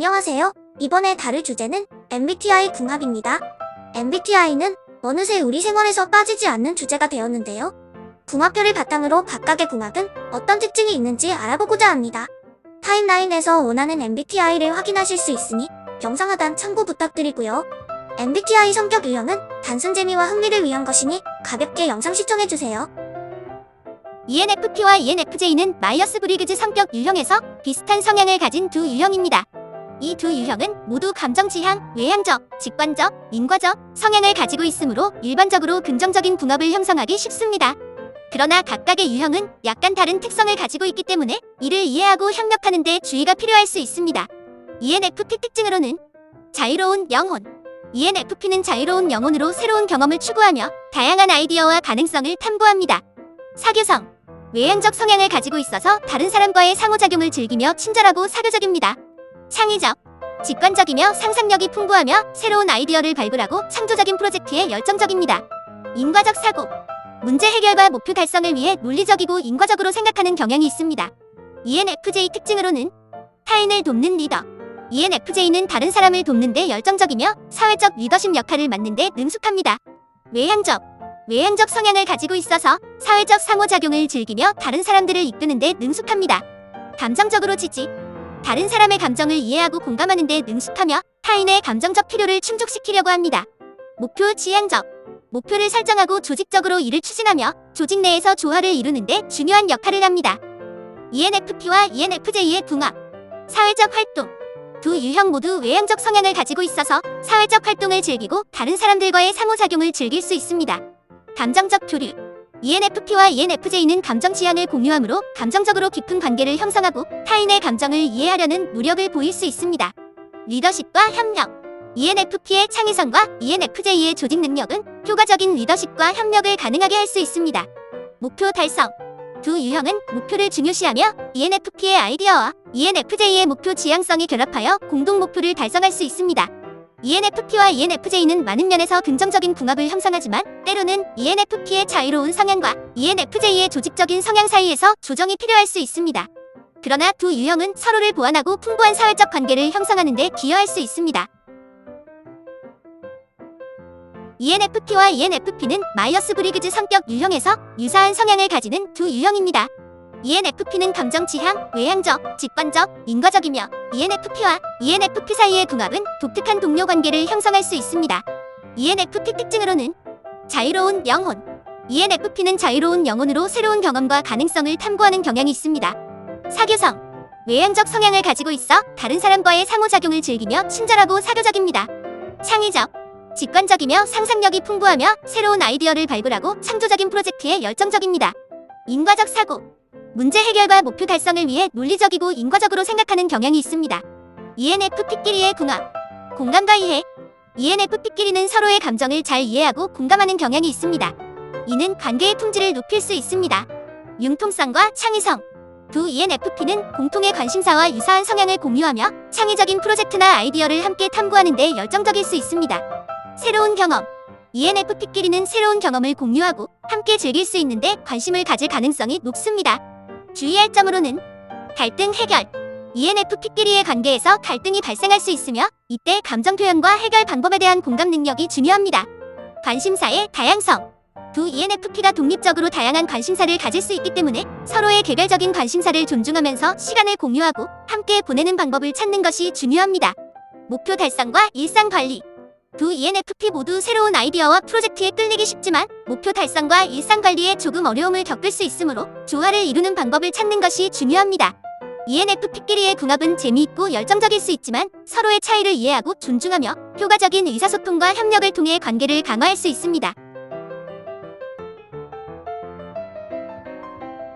안녕하세요. 이번에 다룰 주제는 MBTI 궁합입니다. MBTI는 어느새 우리 생활에서 빠지지 않는 주제가 되었는데요. 궁합표를 바탕으로 각각의 궁합은 어떤 특징이 있는지 알아보고자 합니다. 타임라인에서 원하는 MBTI를 확인하실 수 있으니 영상 하단 참고 부탁드리고요. MBTI 성격 유형은 단순 재미와 흥미를 위한 것이니 가볍게 영상 시청해주세요. ENFP와 ENFJ는 마이어스-브리그즈 성격 유형에서 비슷한 성향을 가진 두 유형입니다. 이 두 유형은 모두 감정 지향, 외향적, 직관적, 인과적 성향을 가지고 있으므로 일반적으로 긍정적인 궁합을 형성하기 쉽습니다. 그러나 각각의 유형은 약간 다른 특성을 가지고 있기 때문에 이를 이해하고 협력하는 데 주의가 필요할 수 있습니다. ENFP 특징으로는 자유로운 영혼. ENFP는 자유로운 영혼으로 새로운 경험을 추구하며 다양한 아이디어와 가능성을 탐구합니다. 사교성. 외향적 성향을 가지고 있어서 다른 사람과의 상호작용을 즐기며 친절하고 사교적입니다. 창의적. 직관적이며 상상력이 풍부하며 새로운 아이디어를 발굴하고 창조적인 프로젝트에 열정적입니다. 인과적 사고. 문제 해결과 목표 달성을 위해 논리적이고 인과적으로 생각하는 경향이 있습니다. ENFJ 특징으로는 타인을 돕는 리더. ENFJ는 다른 사람을 돕는 데 열정적이며 사회적 리더십 역할을 맡는 데 능숙합니다. 외향적. 외향적 성향을 가지고 있어서 사회적 상호작용을 즐기며 다른 사람들을 이끄는 데 능숙합니다. 감정적으로 지지. 다른 사람의 감정을 이해하고 공감하는 데 능숙하며 타인의 감정적 필요를 충족시키려고 합니다. 목표 지향적. 목표를 설정하고 조직적으로 이를 추진하며 조직 내에서 조화를 이루는 데 중요한 역할을 합니다. ENFP와 ENFJ의 궁합. 사회적 활동. 두 유형 모두 외향적 성향을 가지고 있어서 사회적 활동을 즐기고 다른 사람들과의 상호작용을 즐길 수 있습니다. 감정적 교류. ENFP와 ENFJ는 감정 지향을 공유하므로 감정적으로 깊은 관계를 형성하고 타인의 감정을 이해하려는 노력을 보일 수 있습니다. 리더십과 협력. ENFP의 창의성과 ENFJ의 조직 능력은 효과적인 리더십과 협력을 가능하게 할 수 있습니다. 목표 달성. 두 유형은 목표를 중요시하며 ENFP의 아이디어와 ENFJ의 목표 지향성이 결합하여 공동 목표를 달성할 수 있습니다. ENFP와 ENFJ는 많은 면에서 긍정적인 궁합을 형성하지만 때로는 ENFP의 자유로운 성향과 ENFJ의 조직적인 성향 사이에서 조정이 필요할 수 있습니다. 그러나 두 유형은 서로를 보완하고 풍부한 사회적 관계를 형성하는 데 기여할 수 있습니다. ENFP와 ENFP는 마이어스-브리그즈 성격 유형에서 유사한 성향을 가지는 두 유형입니다. ENFP는 감정 지향, 외향적, 직관적, 인과적이며 ENFP와 ENFP 사이의 궁합은 독특한 동료 관계를 형성할 수 있습니다. ENFP 특징으로는 자유로운 영혼. ENFP는 자유로운 영혼으로 새로운 경험과 가능성을 탐구하는 경향이 있습니다. 사교성. 외향적 성향을 가지고 있어 다른 사람과의 상호작용을 즐기며 친절하고 사교적입니다. 창의적. 직관적이며 상상력이 풍부하며 새로운 아이디어를 발굴하고 창조적인 프로젝트에 열정적입니다. 인과적 사고. 문제 해결과 목표 달성을 위해 논리적이고 인과적으로 생각하는 경향이 있습니다. ENFP끼리의 궁합. 공감과 이해. ENFP끼리는 서로의 감정을 잘 이해하고 공감하는 경향이 있습니다. 이는 관계의 품질을 높일 수 있습니다. 융통성과 창의성. 두 ENFP는 공통의 관심사와 유사한 성향을 공유하며 창의적인 프로젝트나 아이디어를 함께 탐구하는 데 열정적일 수 있습니다. 새로운 경험. ENFP끼리는 새로운 경험을 공유하고 함께 즐길 수 있는데 관심을 가질 가능성이 높습니다. 주의할 점으로는 갈등 해결. ENFP끼리의 관계에서 갈등이 발생할 수 있으며 이때 감정 표현과 해결 방법에 대한 공감 능력이 중요합니다. 관심사의 다양성. 두 ENFP가 독립적으로 다양한 관심사를 가질 수 있기 때문에 서로의 개별적인 관심사를 존중하면서 시간을 공유하고 함께 보내는 방법을 찾는 것이 중요합니다. 목표 달성과 일상 관리. 두 ENFP 모두 새로운 아이디어와 프로젝트에 끌리기 쉽지만 목표 달성과 일상 관리에 조금 어려움을 겪을 수 있으므로 조화를 이루는 방법을 찾는 것이 중요합니다. ENFP끼리의 궁합은 재미있고 열정적일 수 있지만 서로의 차이를 이해하고 존중하며 효과적인 의사소통과 협력을 통해 관계를 강화할 수 있습니다.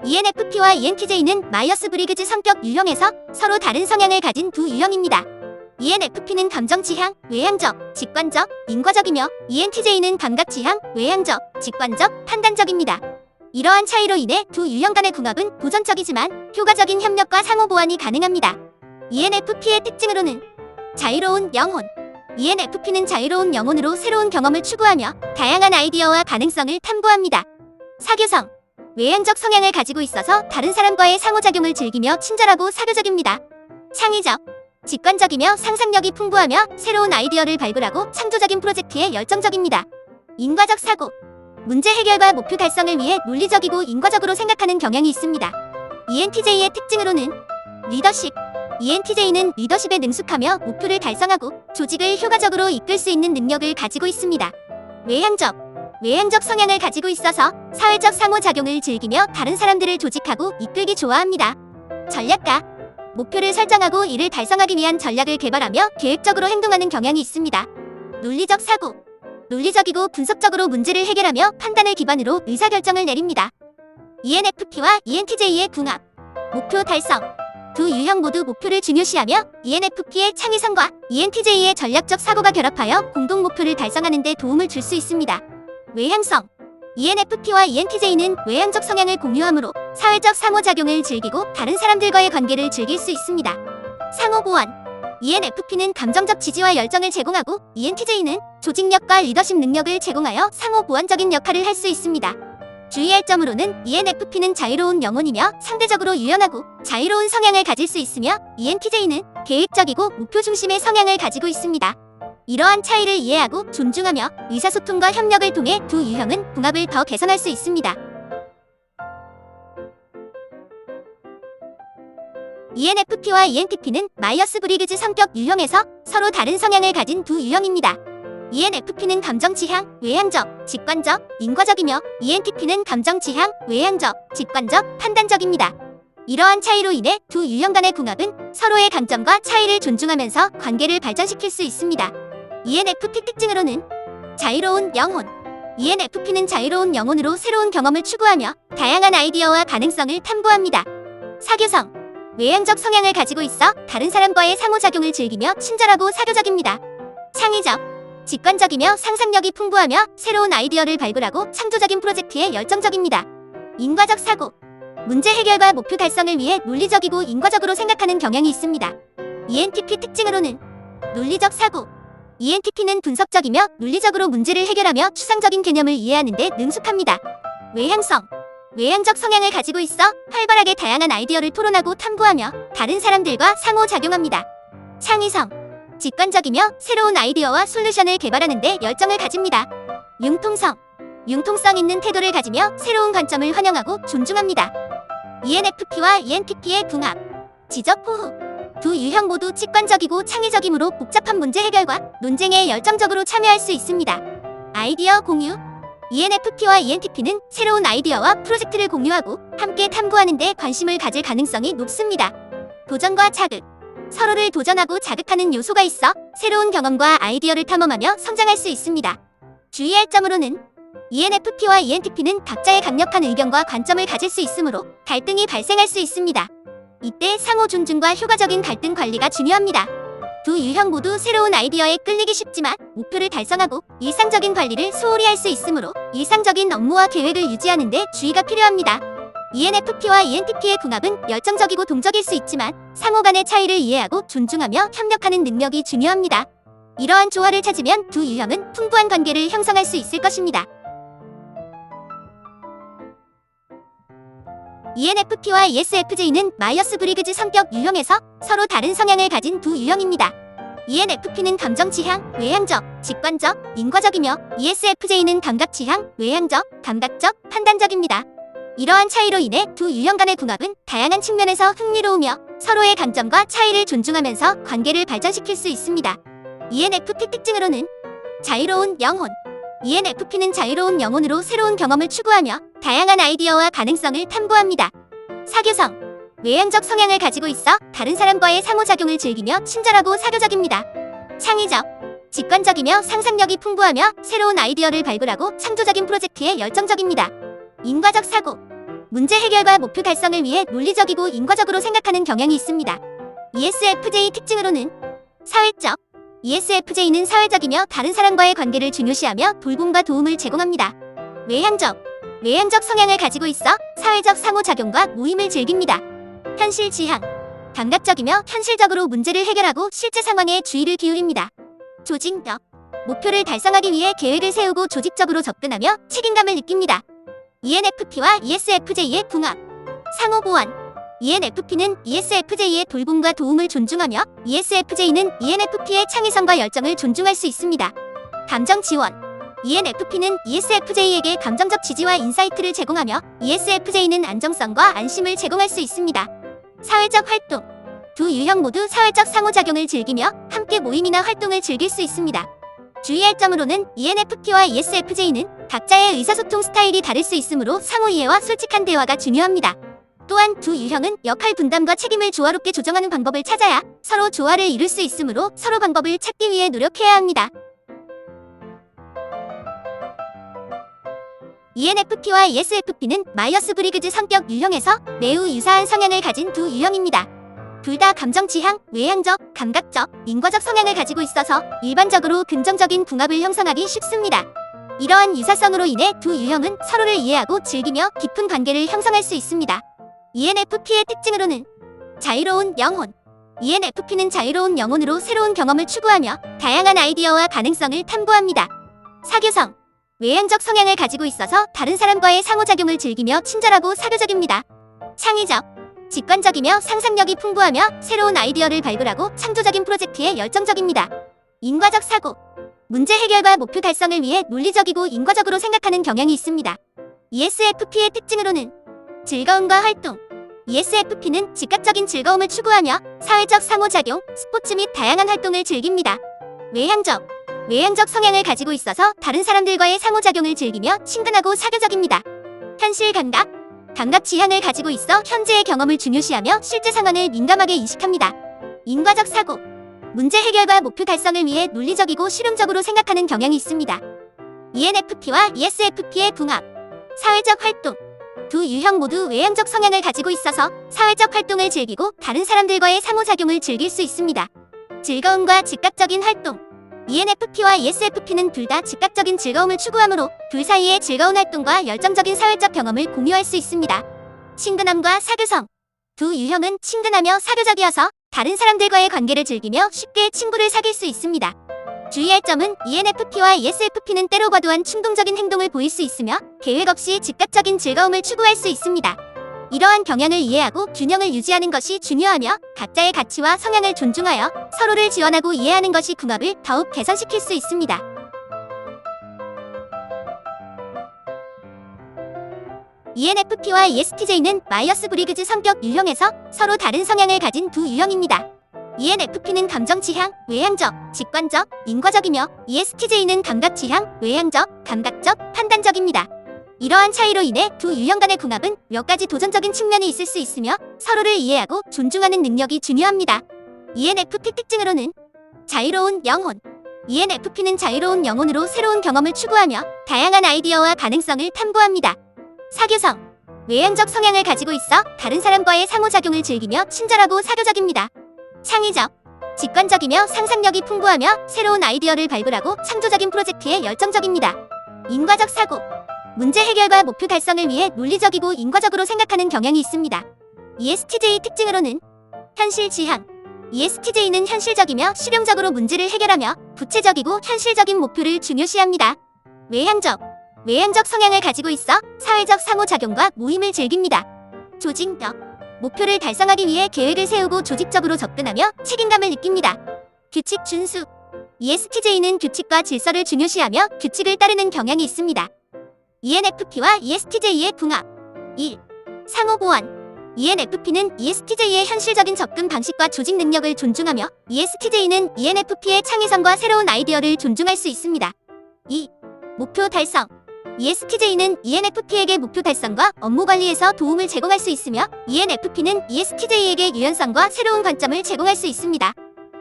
ENFP와 ENTJ는 마이어스-브리그즈 성격 유형에서 서로 다른 성향을 가진 두 유형입니다. ENFP는 감정 지향, 외향적, 직관적, 인과적이며 ENTJ는 감각 지향, 외향적, 직관적, 판단적입니다. 이러한 차이로 인해 두 유형 간의 궁합은 도전적이지만 효과적인 협력과 상호 보완이 가능합니다. ENFP의 특징으로는 자유로운 영혼. ENFP는 자유로운 영혼으로 새로운 경험을 추구하며 다양한 아이디어와 가능성을 탐구합니다. 사교성. 외향적 성향을 가지고 있어서 다른 사람과의 상호작용을 즐기며 친절하고 사교적입니다. 창의적. 직관적이며 상상력이 풍부하며 새로운 아이디어를 발굴하고 창조적인 프로젝트에 열정적입니다. 인과적 사고. 문제 해결과 목표 달성을 위해 논리적이고 인과적으로 생각하는 경향이 있습니다. ENTJ의 특징으로는 리더십. ENTJ는 리더십에 능숙하며 목표를 달성하고 조직을 효과적으로 이끌 수 있는 능력을 가지고 있습니다. 외향적. 외향적 성향을 가지고 있어서 사회적 상호작용을 즐기며 다른 사람들을 조직하고 이끌기 좋아합니다. 전략가. 목표를 설정하고 이를 달성하기 위한 전략을 개발하며 계획적으로 행동하는 경향이 있습니다. 논리적 사고. 논리적이고 분석적으로 문제를 해결하며 판단을 기반으로 의사결정을 내립니다. ENFP와 ENTJ의 궁합. 목표 달성. 두 유형 모두 목표를 중요시하며 ENFP의 창의성과 ENTJ의 전략적 사고가 결합하여 공동 목표를 달성하는 데 도움을 줄 수 있습니다. 외향성. ENFP와 ENTJ는 외향적 성향을 공유하므로 사회적 상호작용을 즐기고 다른 사람들과의 관계를 즐길 수 있습니다. 상호보완. ENFP는 감정적 지지와 열정을 제공하고 ENTJ는 조직력과 리더십 능력을 제공하여 상호보완적인 역할을 할 수 있습니다. 주의할 점으로는 ENFP는 자유로운 영혼이며 상대적으로 유연하고 자유로운 성향을 가질 수 있으며 ENTJ는 계획적이고 목표 중심의 성향을 가지고 있습니다. 이러한 차이를 이해하고 존중하며 의사소통과 협력을 통해 두 유형은 궁합을 더 개선할 수 있습니다. ENFP와 ENTP는 마이어스-브리그즈 성격 유형에서 서로 다른 성향을 가진 두 유형입니다. ENFP는 감정 지향, 외향적, 직관적, 인과적이며 ENTP는 감정 지향, 외향적, 직관적, 판단적입니다. 이러한 차이로 인해 두 유형 간의 궁합은 서로의 강점과 차이를 존중하면서 관계를 발전시킬 수 있습니다. ENFP 특징으로는 자유로운 영혼. ENFP는 자유로운 영혼으로 새로운 경험을 추구하며 다양한 아이디어와 가능성을 탐구합니다. 사교성. 외향적 성향을 가지고 있어 다른 사람과의 상호작용을 즐기며 친절하고 사교적입니다. 창의적. 직관적이며 상상력이 풍부하며 새로운 아이디어를 발굴하고 창조적인 프로젝트에 열정적입니다. 인과적 사고. 문제 해결과 목표 달성을 위해 논리적이고 인과적으로 생각하는 경향이 있습니다. ENTP 특징으로는 논리적 사고. ENTP는 분석적이며 논리적으로 문제를 해결하며 추상적인 개념을 이해하는 데 능숙합니다. 외향성. 외향적 성향을 가지고 있어 활발하게 다양한 아이디어를 토론하고 탐구하며 다른 사람들과 상호작용합니다. 창의성. 직관적이며 새로운 아이디어와 솔루션을 개발하는 데 열정을 가집니다. 융통성. 융통성 있는 태도를 가지며 새로운 관점을 환영하고 존중합니다. ENFP와 ENTP의 궁합. 지적 포후. 두 유형 모두 직관적이고 창의적이므로 복잡한 문제 해결과 논쟁에 열정적으로 참여할 수 있습니다. 아이디어 공유. ENFP와 ENTP는 새로운 아이디어와 프로젝트를 공유하고 함께 탐구하는 데 관심을 가질 가능성이 높습니다. 도전과 자극. 서로를 도전하고 자극하는 요소가 있어 새로운 경험과 아이디어를 탐험하며 성장할 수 있습니다. 주의할 점으로는 ENFP와 ENTP는 각자의 강력한 의견과 관점을 가질 수 있으므로 갈등이 발생할 수 있습니다. 이때 상호 존중과 효과적인 갈등 관리가 중요합니다. 두 유형 모두 새로운 아이디어에 끌리기 쉽지만 목표를 달성하고 일상적인 관리를 소홀히 할 수 있으므로 일상적인 업무와 계획을 유지하는 데 주의가 필요합니다. ENFP와 ENTP의 궁합은 열정적이고 동적일 수 있지만 상호 간의 차이를 이해하고 존중하며 협력하는 능력이 중요합니다. 이러한 조화를 찾으면 두 유형은 풍부한 관계를 형성할 수 있을 것입니다. ENFP와 ESFJ는 마이어스-브리그즈 성격 유형에서 서로 다른 성향을 가진 두 유형입니다. ENFP는 감정 지향, 외향적, 직관적, 인과적이며 ESFJ는 감각 지향, 외향적, 감각적, 판단적입니다. 이러한 차이로 인해 두 유형 간의 궁합은 다양한 측면에서 흥미로우며 서로의 강점과 차이를 존중하면서 관계를 발전시킬 수 있습니다. ENFP 특징으로는 자유로운 영혼. ENFP는 자유로운 영혼으로 새로운 경험을 추구하며 다양한 아이디어와 가능성을 탐구합니다. 사교성. 외향적 성향을 가지고 있어 다른 사람과의 상호작용을 즐기며 친절하고 사교적입니다. 창의적. 직관적이며 상상력이 풍부하며 새로운 아이디어를 발굴하고 창조적인 프로젝트에 열정적입니다. 인과적 사고. 문제 해결과 목표 달성을 위해 논리적이고 인과적으로 생각하는 경향이 있습니다. ESFJ 특징으로는 사회적. ESFJ는 사회적이며 다른 사람과의 관계를 중요시하며 돌봄과 도움을 제공합니다. 외향적. 외향적 성향을 가지고 있어 사회적 상호작용과 모임을 즐깁니다. 현실 지향. 감각적이며 현실적으로 문제를 해결하고 실제 상황에 주의를 기울입니다. 조직력. 목표를 달성하기 위해 계획을 세우고 조직적으로 접근하며 책임감을 느낍니다. ENFP와 ESFJ의 궁합. 상호보완. ENFP는 ESFJ의 돌봄과 도움을 존중하며 ESFJ는 ENFP의 창의성과 열정을 존중할 수 있습니다. 감정 지원. ENFP는 ESFJ에게 감정적 지지와 인사이트를 제공하며 ESFJ는 안정성과 안심을 제공할 수 있습니다. 사회적 활동. 두 유형 모두 사회적 상호작용을 즐기며 함께 모임이나 활동을 즐길 수 있습니다. 주의할 점으로는 ENFP와 ESFJ는 각자의 의사소통 스타일이 다를 수 있으므로 상호 이해와 솔직한 대화가 중요합니다. 또한 두 유형은 역할 분담과 책임을 조화롭게 조정하는 방법을 찾아야 서로 조화를 이룰 수 있으므로 서로 방법을 찾기 위해 노력해야 합니다. ENFP와 ESFP는 마이어스-브리그즈 성격 유형에서 매우 유사한 성향을 가진 두 유형입니다. 둘 다 감정 지향, 외향적, 감각적, 인과적 성향을 가지고 있어서 일반적으로 긍정적인 궁합을 형성하기 쉽습니다. 이러한 유사성으로 인해 두 유형은 서로를 이해하고 즐기며 깊은 관계를 형성할 수 있습니다. ENFP의 특징으로는 자유로운 영혼. ENFP는 자유로운 영혼으로 새로운 경험을 추구하며 다양한 아이디어와 가능성을 탐구합니다. 사교성. 외향적 성향을 가지고 있어서 다른 사람과의 상호작용을 즐기며 친절하고 사교적입니다. 창의적. 직관적이며 상상력이 풍부하며 새로운 아이디어를 발굴하고 창조적인 프로젝트에 열정적입니다. 인과적 사고. 문제 해결과 목표 달성을 위해 논리적이고 인과적으로 생각하는 경향이 있습니다. ESFP의 특징으로는 즐거움과 활동. ESFP는 즉각적인 즐거움을 추구하며 사회적 상호작용, 스포츠 및 다양한 활동을 즐깁니다. 외향적. 외향적 성향을 가지고 있어서 다른 사람들과의 상호작용을 즐기며 친근하고 사교적입니다. 현실 감각. 감각 지향을 가지고 있어 현재의 경험을 중요시하며 실제 상황을 민감하게 인식합니다. 인과적 사고. 문제 해결과 목표 달성을 위해 논리적이고 실용적으로 생각하는 경향이 있습니다. ENFP와 ESFP의 궁합. 사회적 활동. 두 유형 모두 외향적 성향을 가지고 있어서 사회적 활동을 즐기고 다른 사람들과의 상호작용을 즐길 수 있습니다. 즐거움과 즉각적인 활동. ENFP와 ESFP는 둘 다 즉각적인 즐거움을 추구하므로 둘 사이의 즐거운 활동과 열정적인 사회적 경험을 공유할 수 있습니다. 친근함과 사교성. 두 유형은 친근하며 사교적이어서 다른 사람들과의 관계를 즐기며 쉽게 친구를 사귈 수 있습니다. 주의할 점은 ENFP와 ESFP는 때로 과도한 충동적인 행동을 보일 수 있으며 계획 없이 즉각적인 즐거움을 추구할 수 있습니다. 이러한 경향을 이해하고 균형을 유지하는 것이 중요하며 각자의 가치와 성향을 존중하여 서로를 지원하고 이해하는 것이 궁합을 더욱 개선시킬 수 있습니다. ENFP와 ESTJ는 마이어스-브리그즈 성격 유형에서 서로 다른 성향을 가진 두 유형입니다. ENFP는 감정 지향, 외향적, 직관적, 인과적이며 ESTJ는 감각 지향, 외향적, 감각적, 판단적입니다. 이러한 차이로 인해 두 유형 간의 궁합은 몇 가지 도전적인 측면이 있을 수 있으며 서로를 이해하고 존중하는 능력이 중요합니다. ENFP 특징으로는 자유로운 영혼. ENFP는 자유로운 영혼으로 새로운 경험을 추구하며 다양한 아이디어와 가능성을 탐구합니다. 사교성. 외향적 성향을 가지고 있어 다른 사람과의 상호작용을 즐기며 친절하고 사교적입니다. 창의적. 직관적이며 상상력이 풍부하며 새로운 아이디어를 발굴하고 창조적인 프로젝트에 열정적입니다. 인과적 사고. 문제 해결과 목표 달성을 위해 논리적이고 인과적으로 생각하는 경향이 있습니다. ESTJ 특징으로는 현실 지향. ESTJ는 현실적이며 실용적으로 문제를 해결하며 구체적이고 현실적인 목표를 중요시합니다. 외향적. 외향적 성향을 가지고 있어 사회적 상호작용과 모임을 즐깁니다. 조직적. 목표를 달성하기 위해 계획을 세우고 조직적으로 접근하며 책임감을 느낍니다. 규칙 준수. ESTJ는 규칙과 질서를 중요시하며 규칙을 따르는 경향이 있습니다. ENFP와 ESTJ의 궁합. 1. 상호 보완. ENFP는 ESTJ의 현실적인 접근 방식과 조직 능력을 존중하며 ESTJ는 ENFP의 창의성과 새로운 아이디어를 존중할 수 있습니다. 2. 목표 달성. ESTJ는 ENFP에게 목표 달성과 업무 관리에서 도움을 제공할 수 있으며 ENFP는 ESTJ에게 유연성과 새로운 관점을 제공할 수 있습니다.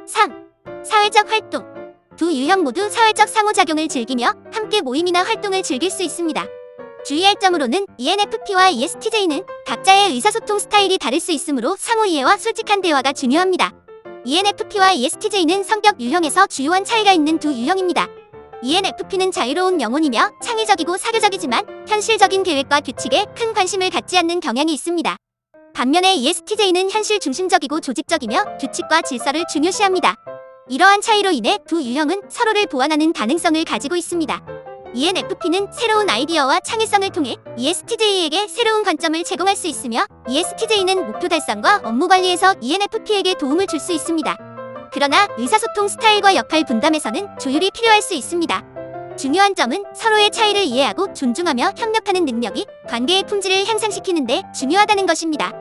3. 사회적 활동. 두 유형 모두 사회적 상호작용을 즐기며 함께 모임이나 활동을 즐길 수 있습니다. 주의할 점으로는 ENFP와 ESTJ는 각자의 의사소통 스타일이 다를 수 있으므로 상호 이해와 솔직한 대화가 중요합니다. ENFP와 ESTJ는 성격 유형에서 주요한 차이가 있는 두 유형입니다. ENFP는 자유로운 영혼이며 창의적이고 사교적이지만 현실적인 계획과 규칙에 큰 관심을 갖지 않는 경향이 있습니다. 반면에 ESTJ는 현실 중심적이고 조직적이며 규칙과 질서를 중요시합니다. 이러한 차이로 인해 두 유형은 서로를 보완하는 가능성을 가지고 있습니다. ENFP는 새로운 아이디어와 창의성을 통해 ESTJ에게 새로운 관점을 제공할 수 있으며 ESTJ는 목표 달성과 업무 관리에서 ENFP에게 도움을 줄 수 있습니다. 그러나 의사소통 스타일과 역할 분담에서는 조율이 필요할 수 있습니다. 중요한 점은 서로의 차이를 이해하고 존중하며 협력하는 능력이 관계의 품질을 향상시키는 데 중요하다는 것입니다.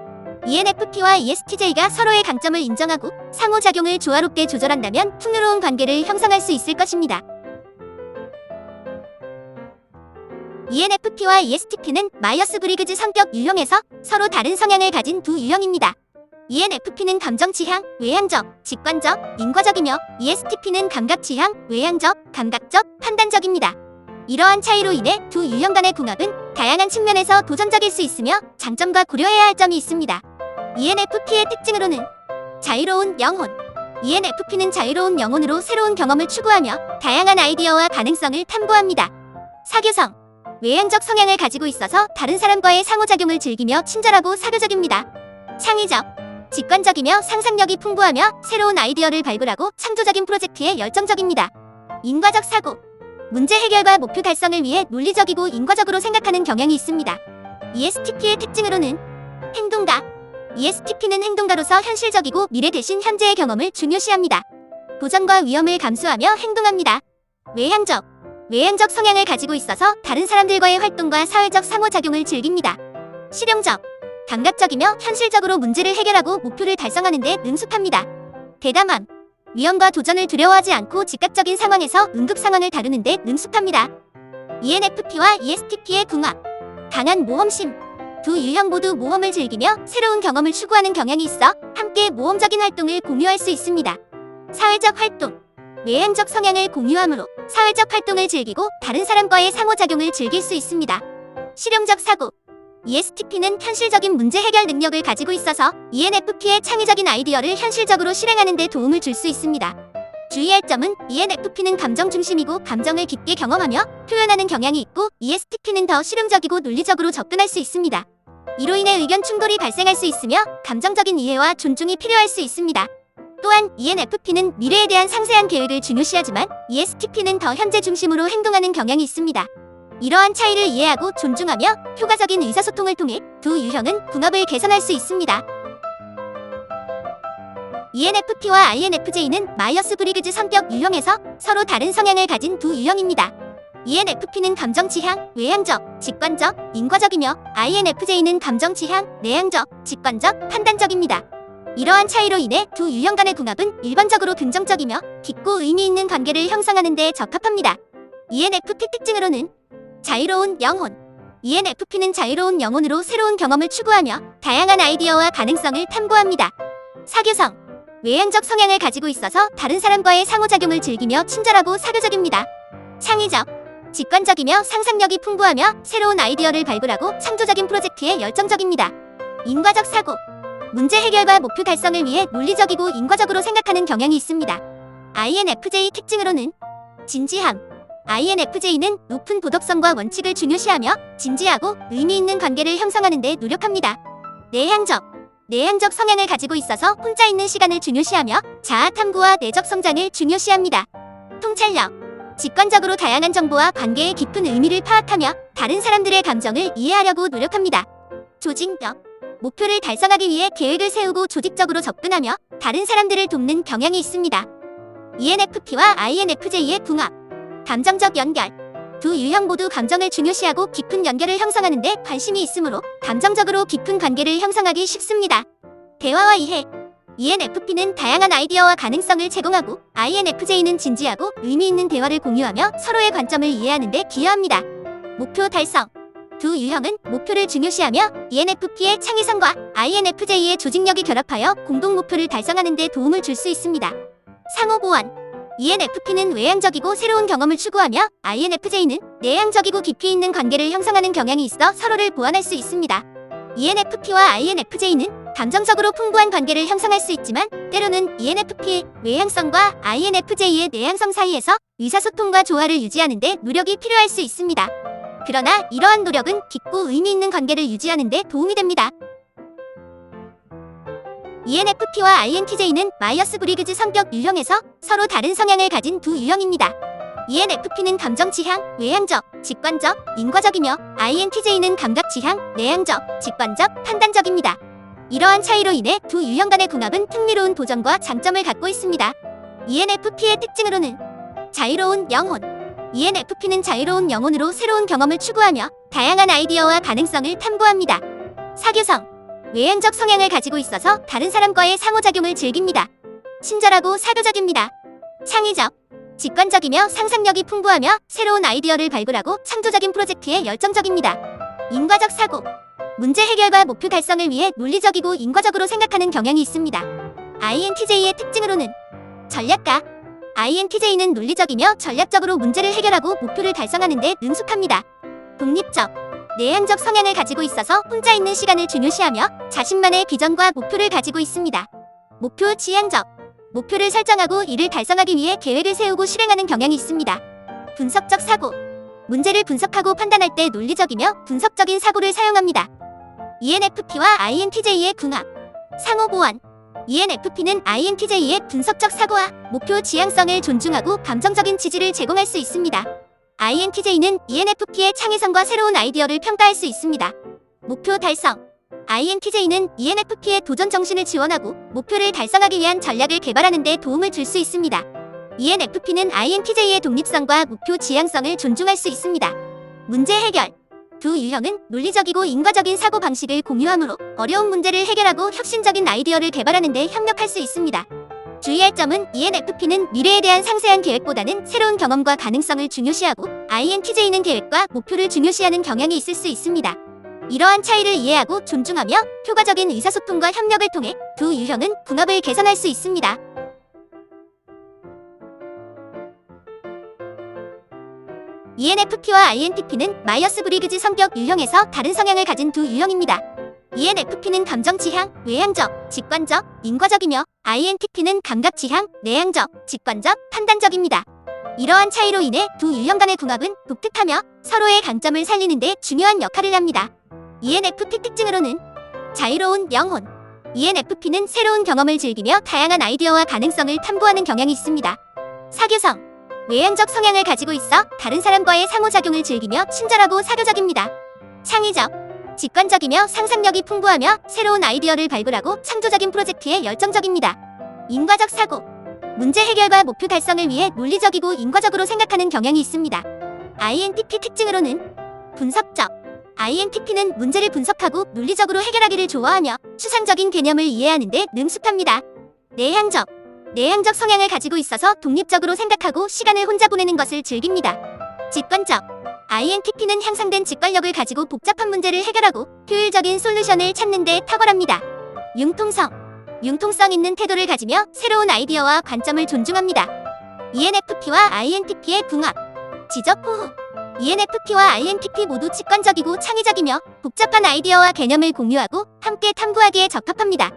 ENFP와 ESTJ가 서로의 강점을 인정하고 상호작용을 조화롭게 조절한다면 풍요로운 관계를 형성할 수 있을 것입니다. ENFP와 ESTP는 마이어스-브리그즈 성격 유형에서 서로 다른 성향을 가진 두 유형입니다. ENFP는 감정 지향, 외향적, 직관적, 인과적이며 ESTP는 감각 지향, 외향적, 감각적, 판단적입니다. 이러한 차이로 인해 두 유형 간의 궁합은 다양한 측면에서 도전적일 수 있으며 장점과 고려해야 할 점이 있습니다. ENFP의 특징으로는 자유로운 영혼. ENFP는 자유로운 영혼으로 새로운 경험을 추구하며 다양한 아이디어와 가능성을 탐구합니다. 사교성. 외향적 성향을 가지고 있어서 다른 사람과의 상호작용을 즐기며 친절하고 사교적입니다. 창의적. 직관적이며 상상력이 풍부하며 새로운 아이디어를 발굴하고 창조적인 프로젝트에 열정적입니다. 인과적 사고. 문제 해결과 목표 달성을 위해 논리적이고 인과적으로 생각하는 경향이 있습니다. ESTP의 특징으로는 행동가. ESTP는 행동가로서 현실적이고 미래 대신 현재의 경험을 중요시합니다. 도전과 위험을 감수하며 행동합니다. 외향적. 외향적 성향을 가지고 있어서 다른 사람들과의 활동과 사회적 상호작용을 즐깁니다. 실용적. 감각적이며 현실적으로 문제를 해결하고 목표를 달성하는 데 능숙합니다. 대담함. 위험과 도전을 두려워하지 않고 즉각적인 상황에서 응급 상황을 다루는 데 능숙합니다. ENFP와 ESTP의 궁합. 강한 모험심. 두 유형 모두 모험을 즐기며 새로운 경험을 추구하는 경향이 있어 함께 모험적인 활동을 공유할 수 있습니다. 사회적 활동. 외향적 성향을 공유하므로 사회적 활동을 즐기고 다른 사람과의 상호작용을 즐길 수 있습니다. 실용적 사고. ESTP는 현실적인 문제 해결 능력을 가지고 있어서 ENFP의 창의적인 아이디어를 현실적으로 실행하는 데 도움을 줄 수 있습니다. 주의할 점은 ENFP는 감정 중심이고 감정을 깊게 경험하며 표현하는 경향이 있고 ESTP는 더 실용적이고 논리적으로 접근할 수 있습니다. 이로 인해 의견 충돌이 발생할 수 있으며 감정적인 이해와 존중이 필요할 수 있습니다. 또한 ENFP는 미래에 대한 상세한 계획을 중요시하지만 ESTP는 더 현재 중심으로 행동하는 경향이 있습니다. 이러한 차이를 이해하고 존중하며 효과적인 의사소통을 통해 두 유형은 궁합을 개선할 수 있습니다. ENFP와 INFJ는 마이어스-브리그즈 성격 유형에서 서로 다른 성향을 가진 두 유형입니다. ENFP는 감정 지향, 외향적, 직관적, 인과적이며 INFJ는 감정 지향, 내향적, 직관적, 판단적입니다. 이러한 차이로 인해 두 유형 간의 궁합은 일반적으로 긍정적이며 깊고 의미 있는 관계를 형성하는 데 적합합니다. ENFP 특징으로는 자유로운 영혼. ENFP는 자유로운 영혼으로 새로운 경험을 추구하며 다양한 아이디어와 가능성을 탐구합니다. 사교성. 외향적 성향을 가지고 있어서 다른 사람과의 상호작용을 즐기며 친절하고 사교적입니다. 창의적. 직관적이며 상상력이 풍부하며 새로운 아이디어를 발굴하고 창조적인 프로젝트에 열정적입니다. 인과적 사고. 문제 해결과 목표 달성을 위해 논리적이고 인과적으로 생각하는 경향이 있습니다. INFJ 특징으로는 진지함. INFJ는 높은 도덕성과 원칙을 중요시하며 진지하고 의미 있는 관계를 형성하는 데 노력합니다. 내향적. 내향적 성향을 가지고 있어서 혼자 있는 시간을 중요시하며 자아 탐구와 내적 성장을 중요시합니다. 통찰력. 직관적으로 다양한 정보와 관계의 깊은 의미를 파악하며 다른 사람들의 감정을 이해하려고 노력합니다. 조직력. 목표를 달성하기 위해 계획을 세우고 조직적으로 접근하며 다른 사람들을 돕는 경향이 있습니다. ENFP와 INFJ의 궁합. 감정적 연결. 두 유형 모두 감정을 중요시하고 깊은 연결을 형성하는 데 관심이 있으므로 감정적으로 깊은 관계를 형성하기 쉽습니다. 대화와 이해. ENFP는 다양한 아이디어와 가능성을 제공하고 INFJ는 진지하고 의미 있는 대화를 공유하며 서로의 관점을 이해하는 데 기여합니다. 목표 달성. 두 유형은 목표를 중요시하며 ENFP의 창의성과 INFJ의 조직력이 결합하여 공동 목표를 달성하는 데 도움을 줄 수 있습니다. 상호 보완. ENFP는 외향적이고 새로운 경험을 추구하며 INFJ는 내향적이고 깊이 있는 관계를 형성하는 경향이 있어 서로를 보완할 수 있습니다. ENFP와 INFJ는 감정적으로 풍부한 관계를 형성할 수 있지만 때로는 ENFP의 외향성과 INFJ의 내향성 사이에서 의사소통과 조화를 유지하는 데 노력이 필요할 수 있습니다. 그러나 이러한 노력은 깊고 의미 있는 관계를 유지하는 데 도움이 됩니다. ENFP와 INTJ는 마이어스-브리그즈 성격 유형에서 서로 다른 성향을 가진 두 유형입니다. ENFP는 감정 지향, 외향적, 직관적, 인과적이며 INTJ는 감각 지향, 내향적, 직관적, 판단적입니다. 이러한 차이로 인해 두 유형 간의 궁합은 흥미로운 도전과 장점을 갖고 있습니다. ENFP의 특징으로는 자유로운 영혼. ENFP는 자유로운 영혼으로 새로운 경험을 추구하며 다양한 아이디어와 가능성을 탐구합니다. 사교성. 외향적 성향을 가지고 있어서 다른 사람과의 상호작용을 즐깁니다. 친절하고 사교적입니다. 창의적. 직관적이며 상상력이 풍부하며 새로운 아이디어를 발굴하고 창조적인 프로젝트에 열정적입니다. 인과적 사고. 문제 해결과 목표 달성을 위해 논리적이고 인과적으로 생각하는 경향이 있습니다. INTJ의 특징으로는 전략가. INTJ는 논리적이며 전략적으로 문제를 해결하고 목표를 달성하는 데 능숙합니다. 독립적. 내향적 성향을 가지고 있어서 혼자 있는 시간을 중요시하며 자신만의 비전과 목표를 가지고 있습니다. 목표 지향적. 목표를 설정하고 이를 달성하기 위해 계획을 세우고 실행하는 경향이 있습니다. 분석적 사고. 문제를 분석하고 판단할 때 논리적이며 분석적인 사고를 사용합니다. ENFP와 INTJ의 궁합. 상호 보완. ENFP는 INTJ의 분석적 사고와 목표 지향성을 존중하고 감정적인 지지를 제공할 수 있습니다. INTJ는 ENFP의 창의성과 새로운 아이디어를 평가할 수 있습니다. 목표 달성. INTJ는 ENFP의 도전 정신을 지원하고 목표를 달성하기 위한 전략을 개발하는 데 도움을 줄 수 있습니다. ENFP는 INTJ의 독립성과 목표 지향성을 존중할 수 있습니다. 문제 해결. 두 유형은 논리적이고 인과적인 사고 방식을 공유하므로 어려운 문제를 해결하고 혁신적인 아이디어를 개발하는 데 협력할 수 있습니다. 주의할 점은 ENFP는 미래에 대한 상세한 계획보다는 새로운 경험과 가능성을 중요시하고 INTJ는 계획과 목표를 중요시하는 경향이 있을 수 있습니다. 이러한 차이를 이해하고 존중하며 효과적인 의사소통과 협력을 통해 두 유형은 궁합을 개선할 수 있습니다. ENFP와 INTP는 마이어스-브리그즈 성격 유형에서 다른 성향을 가진 두 유형입니다. ENFP는 감정 지향, 외향적, 직관적, 인과적이며 INTP는 감각 지향, 내향적, 직관적, 판단적입니다. 이러한 차이로 인해 두 유형 간의 궁합은 독특하며 서로의 강점을 살리는 데 중요한 역할을 합니다. ENFP 특징으로는 자유로운 영혼. ENFP는 새로운 경험을 즐기며 다양한 아이디어와 가능성을 탐구하는 경향이 있습니다. 사교성. 외향적 성향을 가지고 있어 다른 사람과의 상호작용을 즐기며 친절하고 사교적입니다. 창의적. 직관적이며 상상력이 풍부하며 새로운 아이디어를 발굴하고 창조적인 프로젝트에 열정적입니다. 인과적 사고. 문제 해결과 목표 달성을 위해 논리적이고 인과적으로 생각하는 경향이 있습니다. INTP 특징으로는 분석적. INTP는 문제를 분석하고 논리적으로 해결하기를 좋아하며 추상적인 개념을 이해하는 데 능숙합니다. 내향적. 내향적 성향을 가지고 있어서 독립적으로 생각하고 시간을 혼자 보내는 것을 즐깁니다. 직관적. INTP는 향상된 직관력을 가지고 복잡한 문제를 해결하고 효율적인 솔루션을 찾는 데 탁월합니다. 융통성. 융통성 있는 태도를 가지며 새로운 아이디어와 관점을 존중합니다. ENFP와 INTP의 궁합. 지적 호흡. ENFP와 INTP 모두 직관적이고 창의적이며 복잡한 아이디어와 개념을 공유하고 함께 탐구하기에 적합합니다.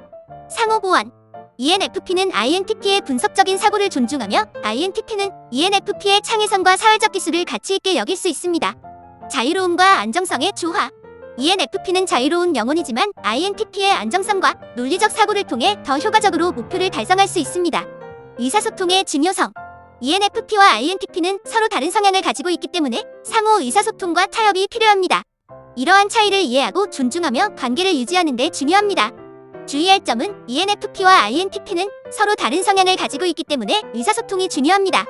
상호 보완. ENFP는 INTP의 분석적인 사고를 존중하며 INTP는 ENFP의 창의성과 사회적 기술을 가치 있게 여길 수 있습니다. 자유로움과 안정성의 조화. ENFP는 자유로운 영혼이지만 INTP의 안정성과 논리적 사고를 통해 더 효과적으로 목표를 달성할 수 있습니다. 의사소통의 중요성. ENFP와 INTP는 서로 다른 성향을 가지고 있기 때문에 상호 의사소통과 타협이 필요합니다. 이러한 차이를 이해하고 존중하며 관계를 유지하는 데 중요합니다. 주의할 점은 ENFP와 INTP는 서로 다른 성향을 가지고 있기 때문에 의사소통이 중요합니다.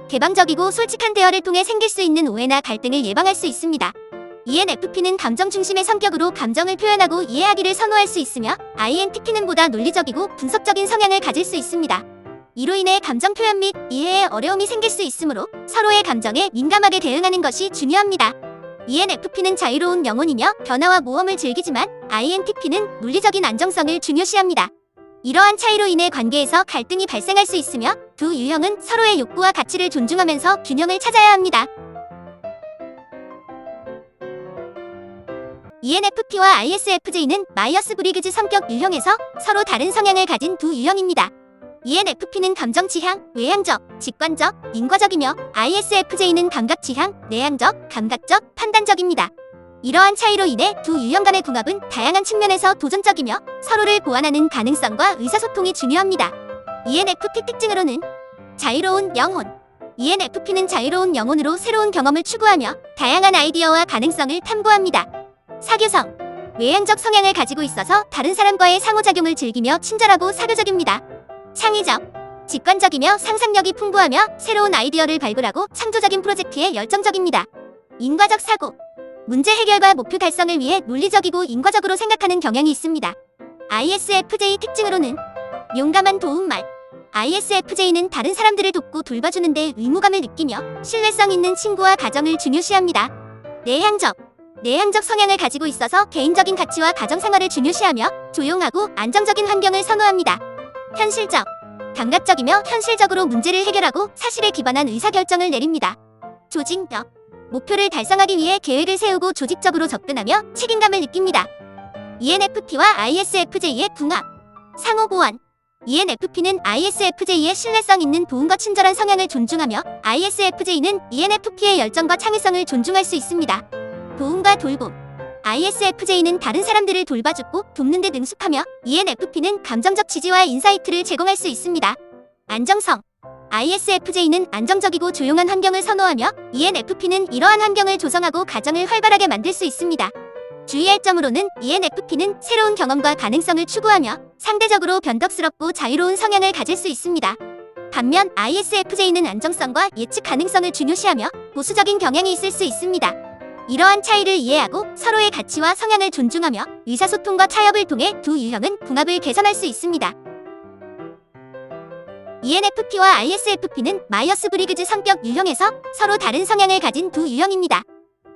개방적이고 솔직한 대화를 통해 생길 수 있는 오해나 갈등을 예방할 수 있습니다. ENFP는 감정 중심의 성격으로 감정을 표현하고 이해하기를 선호할 수 있으며 INTP는 보다 논리적이고 분석적인 성향을 가질 수 있습니다. 이로 인해 감정 표현 및 이해에 어려움이 생길 수 있으므로 서로의 감정에 민감하게 대응하는 것이 중요합니다. ENFP는 자유로운 영혼이며 변화와 모험을 즐기지만 INTP는 논리적인 안정성을 중요시합니다. 이러한 차이로 인해 관계에서 갈등이 발생할 수 있으며 두 유형은 서로의 욕구와 가치를 존중하면서 균형을 찾아야 합니다. ENFP와 ISFJ는 마이어스-브리그즈 성격 유형에서 서로 다른 성향을 가진 두 유형입니다. ENFP는 감정 지향, 외향적, 직관적, 인과적이며 ISFJ는 감각 지향, 내향적, 감각적, 판단적입니다. 이러한 차이로 인해 두 유형 간의 궁합은 다양한 측면에서 도전적이며 서로를 보완하는 가능성과 의사소통이 중요합니다. ENFP 특징으로는 자유로운 영혼. ENFP는 자유로운 영혼으로 새로운 경험을 추구하며 다양한 아이디어와 가능성을 탐구합니다. 사교성. 외향적 성향을 가지고 있어서 다른 사람과의 상호작용을 즐기며 친절하고 사교적입니다. 창의적. 직관적이며 상상력이 풍부하며 새로운 아이디어를 발굴하고 창조적인 프로젝트에 열정적입니다. 인과적 사고. 문제 해결과 목표 달성을 위해 논리적이고 인과적으로 생각하는 경향이 있습니다. ISFJ 특징으로는 용감한 도움말. ISFJ는 다른 사람들을 돕고 돌봐주는 데 의무감을 느끼며 신뢰성 있는 친구와 가정을 중요시합니다. 내향적. 내향적 성향을 가지고 있어서 개인적인 가치와 가정생활을 중요시하며 조용하고 안정적인 환경을 선호합니다. 현실적. 감각적이며 현실적으로 문제를 해결하고 사실에 기반한 의사결정을 내립니다. 조직적. 목표를 달성하기 위해 계획을 세우고 조직적으로 접근하며 책임감을 느낍니다. ENFP와 ISFJ의 궁합. 상호보완. ENFP는 ISFJ의 신뢰성 있는 도움과 친절한 성향을 존중하며 ISFJ는 ENFP의 열정과 창의성을 존중할 수 있습니다. 도움과 돌봄. ISFJ는 다른 사람들을 돌봐주고 돕는 데 능숙하며 ENFP는 감정적 지지와 인사이트를 제공할 수 있습니다. 안정성. ISFJ는 안정적이고 조용한 환경을 선호하며 ENFP는 이러한 환경을 조성하고 가정을 활발하게 만들 수 있습니다. 주의할 점으로는 ENFP는 새로운 경험과 가능성을 추구하며 상대적으로 변덕스럽고 자유로운 성향을 가질 수 있습니다. 반면 ISFJ는 안정성과 예측 가능성을 중요시하며 보수적인 경향이 있을 수 있습니다. 이러한 차이를 이해하고 서로의 가치와 성향을 존중하며 의사소통과 타협을 통해 두 유형은 궁합을 개선할 수 있습니다. ENFP와 ISFP는 마이어스-브리그즈 성격 유형에서 서로 다른 성향을 가진 두 유형입니다.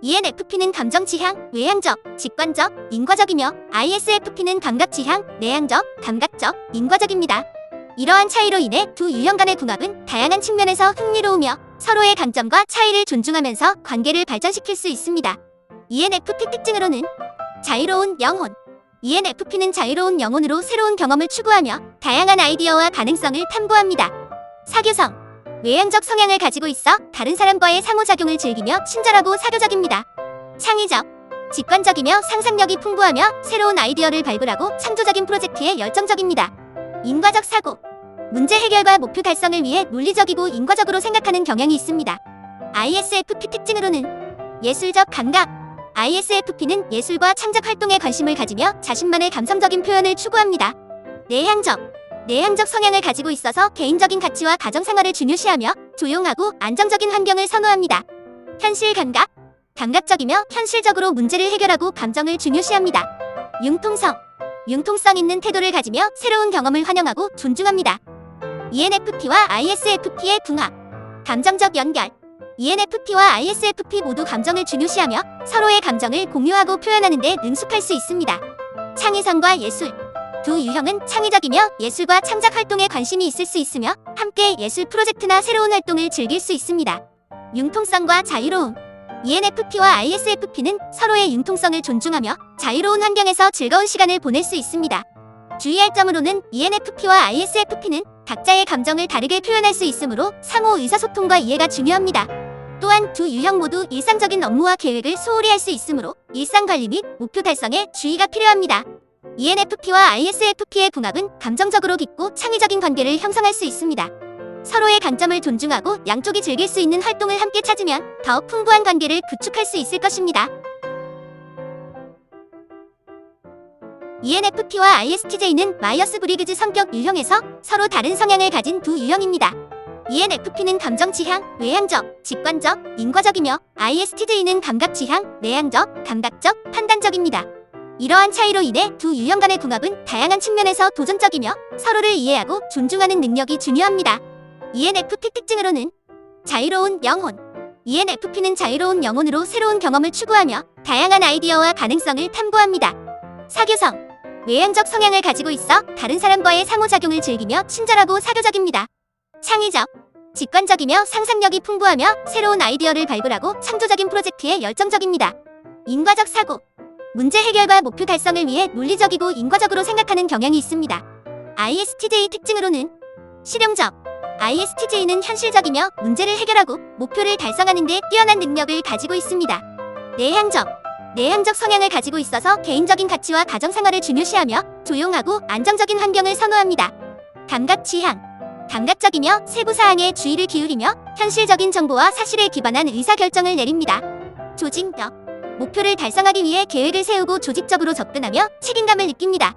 ENFP는 감정 지향, 외향적, 직관적, 인과적이며 ISFP는 감각 지향, 내향적, 감각적, 인과적입니다. 이러한 차이로 인해 두 유형 간의 궁합은 다양한 측면에서 흥미로우며 서로의 강점과 차이를 존중하면서 관계를 발전시킬 수 있습니다. ENFP 특징으로는 자유로운 영혼. ENFP는 자유로운 영혼으로 새로운 경험을 추구하며 다양한 아이디어와 가능성을 탐구합니다. 사교성. 외향적 성향을 가지고 있어 다른 사람과의 상호작용을 즐기며 친절하고 사교적입니다. 창의적. 직관적이며 상상력이 풍부하며 새로운 아이디어를 발굴하고 창조적인 프로젝트에 열정적입니다. 인과적 사고. 문제 해결과 목표 달성을 위해 논리적이고 인과적으로 생각하는 경향이 있습니다. ISFP 특징으로는 예술적 감각. ISFP는 예술과 창작 활동에 관심을 가지며 자신만의 감성적인 표현을 추구합니다. 내향적. 내향적 성향을 가지고 있어서 개인적인 가치와 가정생활을 중요시하며 조용하고 안정적인 환경을 선호합니다. 현실 감각. 감각적이며 현실적으로 문제를 해결하고 감정을 중요시합니다. 융통성. 융통성 있는 태도를 가지며 새로운 경험을 환영하고 존중합니다. ENFP와 ISFP의 궁합. 감정적 연결. ENFP와 ISFP 모두 감정을 중요시하며 서로의 감정을 공유하고 표현하는 데 능숙할 수 있습니다. 창의성과 예술. 두 유형은 창의적이며 예술과 창작 활동에 관심이 있을 수 있으며 함께 예술 프로젝트나 새로운 활동을 즐길 수 있습니다. 융통성과 자유로움. ENFP와 ISFP는 서로의 융통성을 존중하며 자유로운 환경에서 즐거운 시간을 보낼 수 있습니다. 주의할 점으로는 ENFP와 ISFP는 각자의 감정을 다르게 표현할 수 있으므로 상호 의사소통과 이해가 중요합니다. 또한 두 유형 모두 일상적인 업무와 계획을 소홀히 할 수 있으므로 일상관리 및 목표 달성에 주의가 필요합니다. ENFP와 ISFP의 궁합은 감정적으로 깊고 창의적인 관계를 형성할 수 있습니다. 서로의 강점을 존중하고 양쪽이 즐길 수 있는 활동을 함께 찾으면 더 풍부한 관계를 구축할 수 있을 것입니다. ENFP와 ISTJ는 마이어스-브리그즈 성격 유형에서 서로 다른 성향을 가진 두 유형입니다. ENFP는 감정 지향, 외향적, 직관적, 인과적이며 ISTJ는 감각 지향, 내향적, 감각적, 판단적입니다. 이러한 차이로 인해 두 유형 간의 궁합은 다양한 측면에서 도전적이며 서로를 이해하고 존중하는 능력이 중요합니다. ENFP 특징으로는 자유로운 영혼. ENFP는 자유로운 영혼으로 새로운 경험을 추구하며 다양한 아이디어와 가능성을 탐구합니다. 사교성. 외향적 성향을 가지고 있어 다른 사람과의 상호작용을 즐기며 친절하고 사교적입니다. 창의적. 직관적이며 상상력이 풍부하며 새로운 아이디어를 발굴하고 창조적인 프로젝트에 열정적입니다. 인과적 사고. 문제 해결과 목표 달성을 위해 논리적이고 인과적으로 생각하는 경향이 있습니다. ISTJ 특징으로는 실용적. ISTJ는 현실적이며 문제를 해결하고 목표를 달성하는 데 뛰어난 능력을 가지고 있습니다. 내향적. 내향적 성향을 가지고 있어서 개인적인 가치와 가정생활을 중요시하며 조용하고 안정적인 환경을 선호합니다. 감각 지향. 감각적이며 세부 사항에 주의를 기울이며 현실적인 정보와 사실에 기반한 의사결정을 내립니다. 조직력. 목표를 달성하기 위해 계획을 세우고 조직적으로 접근하며 책임감을 느낍니다.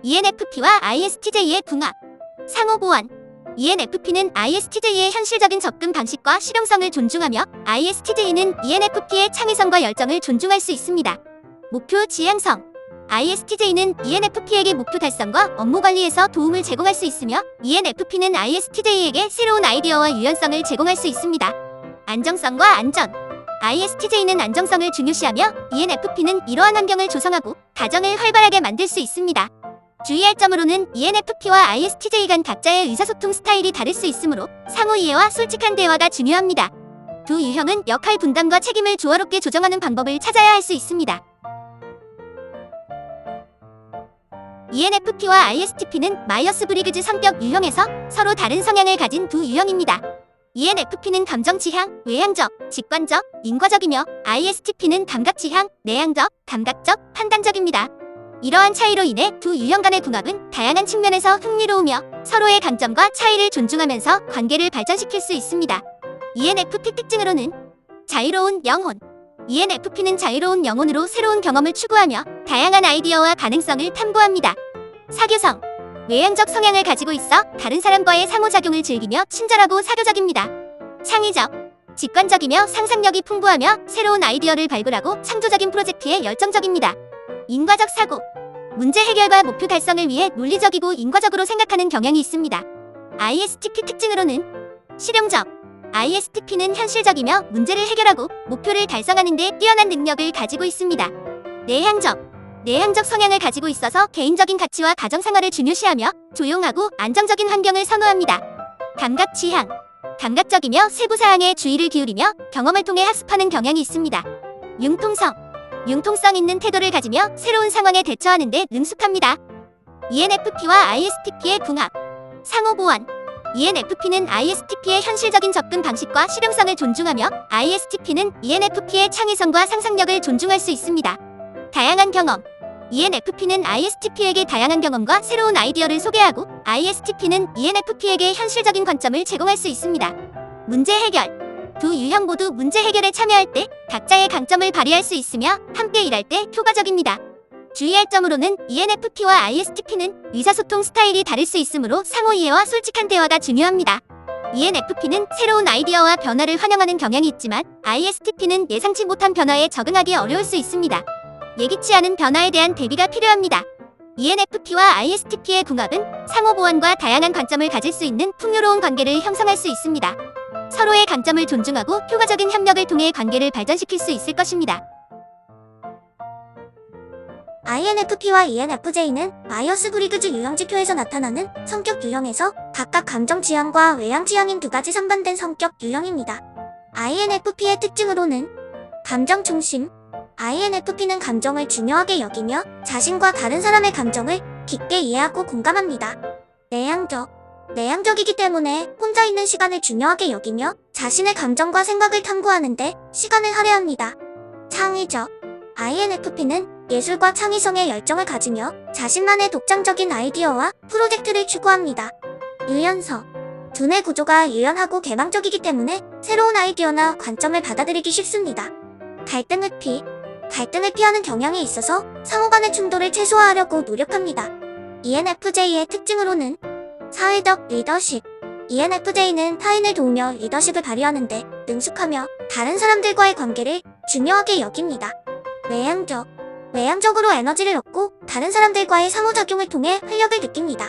ENFP와 ISTJ의 궁합. 상호 보완. ENFP는 ISTJ의 현실적인 접근 방식과 실용성을 존중하며 ISTJ는 ENFP의 창의성과 열정을 존중할 수 있습니다. 목표 지향성. ISTJ는 ENFP에게 목표 달성과 업무 관리에서 도움을 제공할 수 있으며 ENFP는 ISTJ에게 새로운 아이디어와 유연성을 제공할 수 있습니다. 안정성과 안전. ISTJ는 안정성을 중요시하며 ENFP는 이러한 환경을 조성하고 가정을 활발하게 만들 수 있습니다. 주의할 점으로는 ENFP와 ISTJ 간 각자의 의사소통 스타일이 다를 수 있으므로 상호 이해와 솔직한 대화가 중요합니다. 두 유형은 역할 분담과 책임을 조화롭게 조정하는 방법을 찾아야 할 수 있습니다. ENFP와 ISTP는 마이어스 브리그즈 성격 유형에서 서로 다른 성향을 가진 두 유형입니다. ENFP는 감정 지향, 외향적, 직관적, 인과적이며 ISTP는 감각 지향, 내향적, 감각적, 판단적입니다. 이러한 차이로 인해 두 유형 간의 궁합은 다양한 측면에서 흥미로우며 서로의 강점과 차이를 존중하면서 관계를 발전시킬 수 있습니다. ENFP 특징으로는 자유로운 영혼. ENFP는 자유로운 영혼으로 새로운 경험을 추구하며 다양한 아이디어와 가능성을 탐구합니다. 사교성. 외향적 성향을 가지고 있어 다른 사람과의 상호작용을 즐기며 친절하고 사교적입니다. 창의적. 직관적이며 상상력이 풍부하며 새로운 아이디어를 발굴하고 창조적인 프로젝트에 열정적입니다. 인과적 사고. 문제 해결과 목표 달성을 위해 논리적이고 인과적으로 생각하는 경향이 있습니다. ISTP 특징으로는 실용적. ISTP는 현실적이며 문제를 해결하고 목표를 달성하는 데 뛰어난 능력을 가지고 있습니다. 내향적. 내향적 성향을 가지고 있어서 개인적인 가치와 가정생활을 중요시하며 조용하고 안정적인 환경을 선호합니다. 감각 취향. 감각적이며 세부 사항에 주의를 기울이며 경험을 통해 학습하는 경향이 있습니다. 융통성. 융통성 있는 태도를 가지며 새로운 상황에 대처하는 데 능숙합니다. ENFP와 ISTP의 궁합. 상호 보완. ENFP는 ISTP의 현실적인 접근 방식과 실용성을 존중하며 ISTP는 ENFP의 창의성과 상상력을 존중할 수 있습니다. 다양한 경험. ENFP는 ISTP에게 다양한 경험과 새로운 아이디어를 소개하고 ISTP는 ENFP에게 현실적인 관점을 제공할 수 있습니다. 문제 해결. 두 유형 모두 문제 해결에 참여할 때 각자의 강점을 발휘할 수 있으며 함께 일할 때 효과적입니다. 주의할 점으로는 ENFP와 ISTP는 의사소통 스타일이 다를 수 있으므로 상호 이해와 솔직한 대화가 중요합니다. ENFP는 새로운 아이디어와 변화를 환영하는 경향이 있지만 ISTP는 예상치 못한 변화에 적응하기 어려울 수 있습니다. 예기치 않은 변화에 대한 대비가 필요합니다. ENFP와 ISTP의 궁합은 상호 보완과 다양한 관점을 가질 수 있는 풍요로운 관계를 형성할 수 있습니다. 서로의 강점을 존중하고 효과적인 협력을 통해 관계를 발전시킬 수 있을 것입니다. INFP와 ENFJ는 마이어스 브리그즈 유형 지표에서 나타나는 성격 유형에서 각각 감정 지향과 외향 지향인 두 가지 상반된 성격 유형입니다. INFP의 특징으로는 감정 중심. INFP는 감정을 중요하게 여기며 자신과 다른 사람의 감정을 깊게 이해하고 공감합니다. 내향적. 내향적이기 때문에 혼자 있는 시간을 중요하게 여기며 자신의 감정과 생각을 탐구하는데 시간을 할애합니다. 창의적. INFP는 예술과 창의성에 열정을 가지며 자신만의 독창적인 아이디어와 프로젝트를 추구합니다. 유연성. 두뇌 구조가 유연하고 개방적이기 때문에 새로운 아이디어나 관점을 받아들이기 쉽습니다. 갈등을 피하는 경향이 있어서 상호 간의 충돌을 최소화하려고 노력합니다. ENFJ의 특징으로는 사회적 리더십. ENFJ는 타인을 도우며 리더십을 발휘하는데 능숙하며 다른 사람들과의 관계를 중요하게 여깁니다. 외향적. 외향적으로 에너지를 얻고 다른 사람들과의 상호작용을 통해 활력을 느낍니다.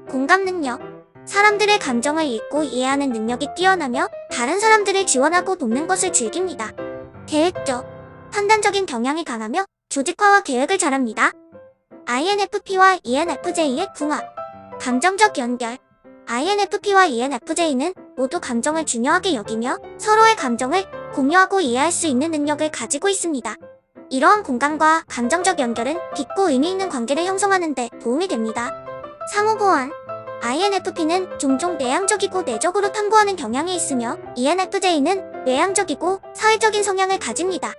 공감 능력. 사람들의 감정을 읽고 이해하는 능력이 뛰어나며 다른 사람들을 지원하고 돕는 것을 즐깁니다. 계획적. 판단적인 경향이 강하며 조직화와 계획을 잘합니다. INFP와 ENFJ의 궁합. 감정적 연결. INFP와 ENFJ는 모두 감정을 중요하게 여기며 서로의 감정을 공유하고 이해할 수 있는 능력을 가지고 있습니다. 이러한 공감과 감정적 연결은 깊고 의미 있는 관계를 형성하는 데 도움이 됩니다. 상호 보완. INFP는 종종 내향적이고 내적으로 탐구하는 경향이 있으며 ENFJ는 외향적이고 사회적인 성향을 가집니다.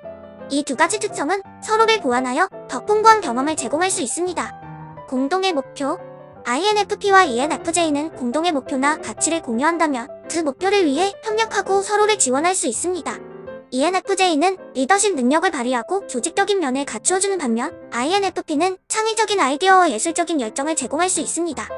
이 두 가지 특성은 서로를 보완하여 더 풍부한 경험을 제공할 수 있습니다. 공동의 목표. INFP와 ENFJ는 공동의 목표나 가치를 공유한다면 그 목표를 위해 협력하고 서로를 지원할 수 있습니다. ENFJ는 리더십 능력을 발휘하고 조직적인 면을 갖추어주는 반면 INFP는 창의적인 아이디어와 예술적인 열정을 제공할 수 있습니다.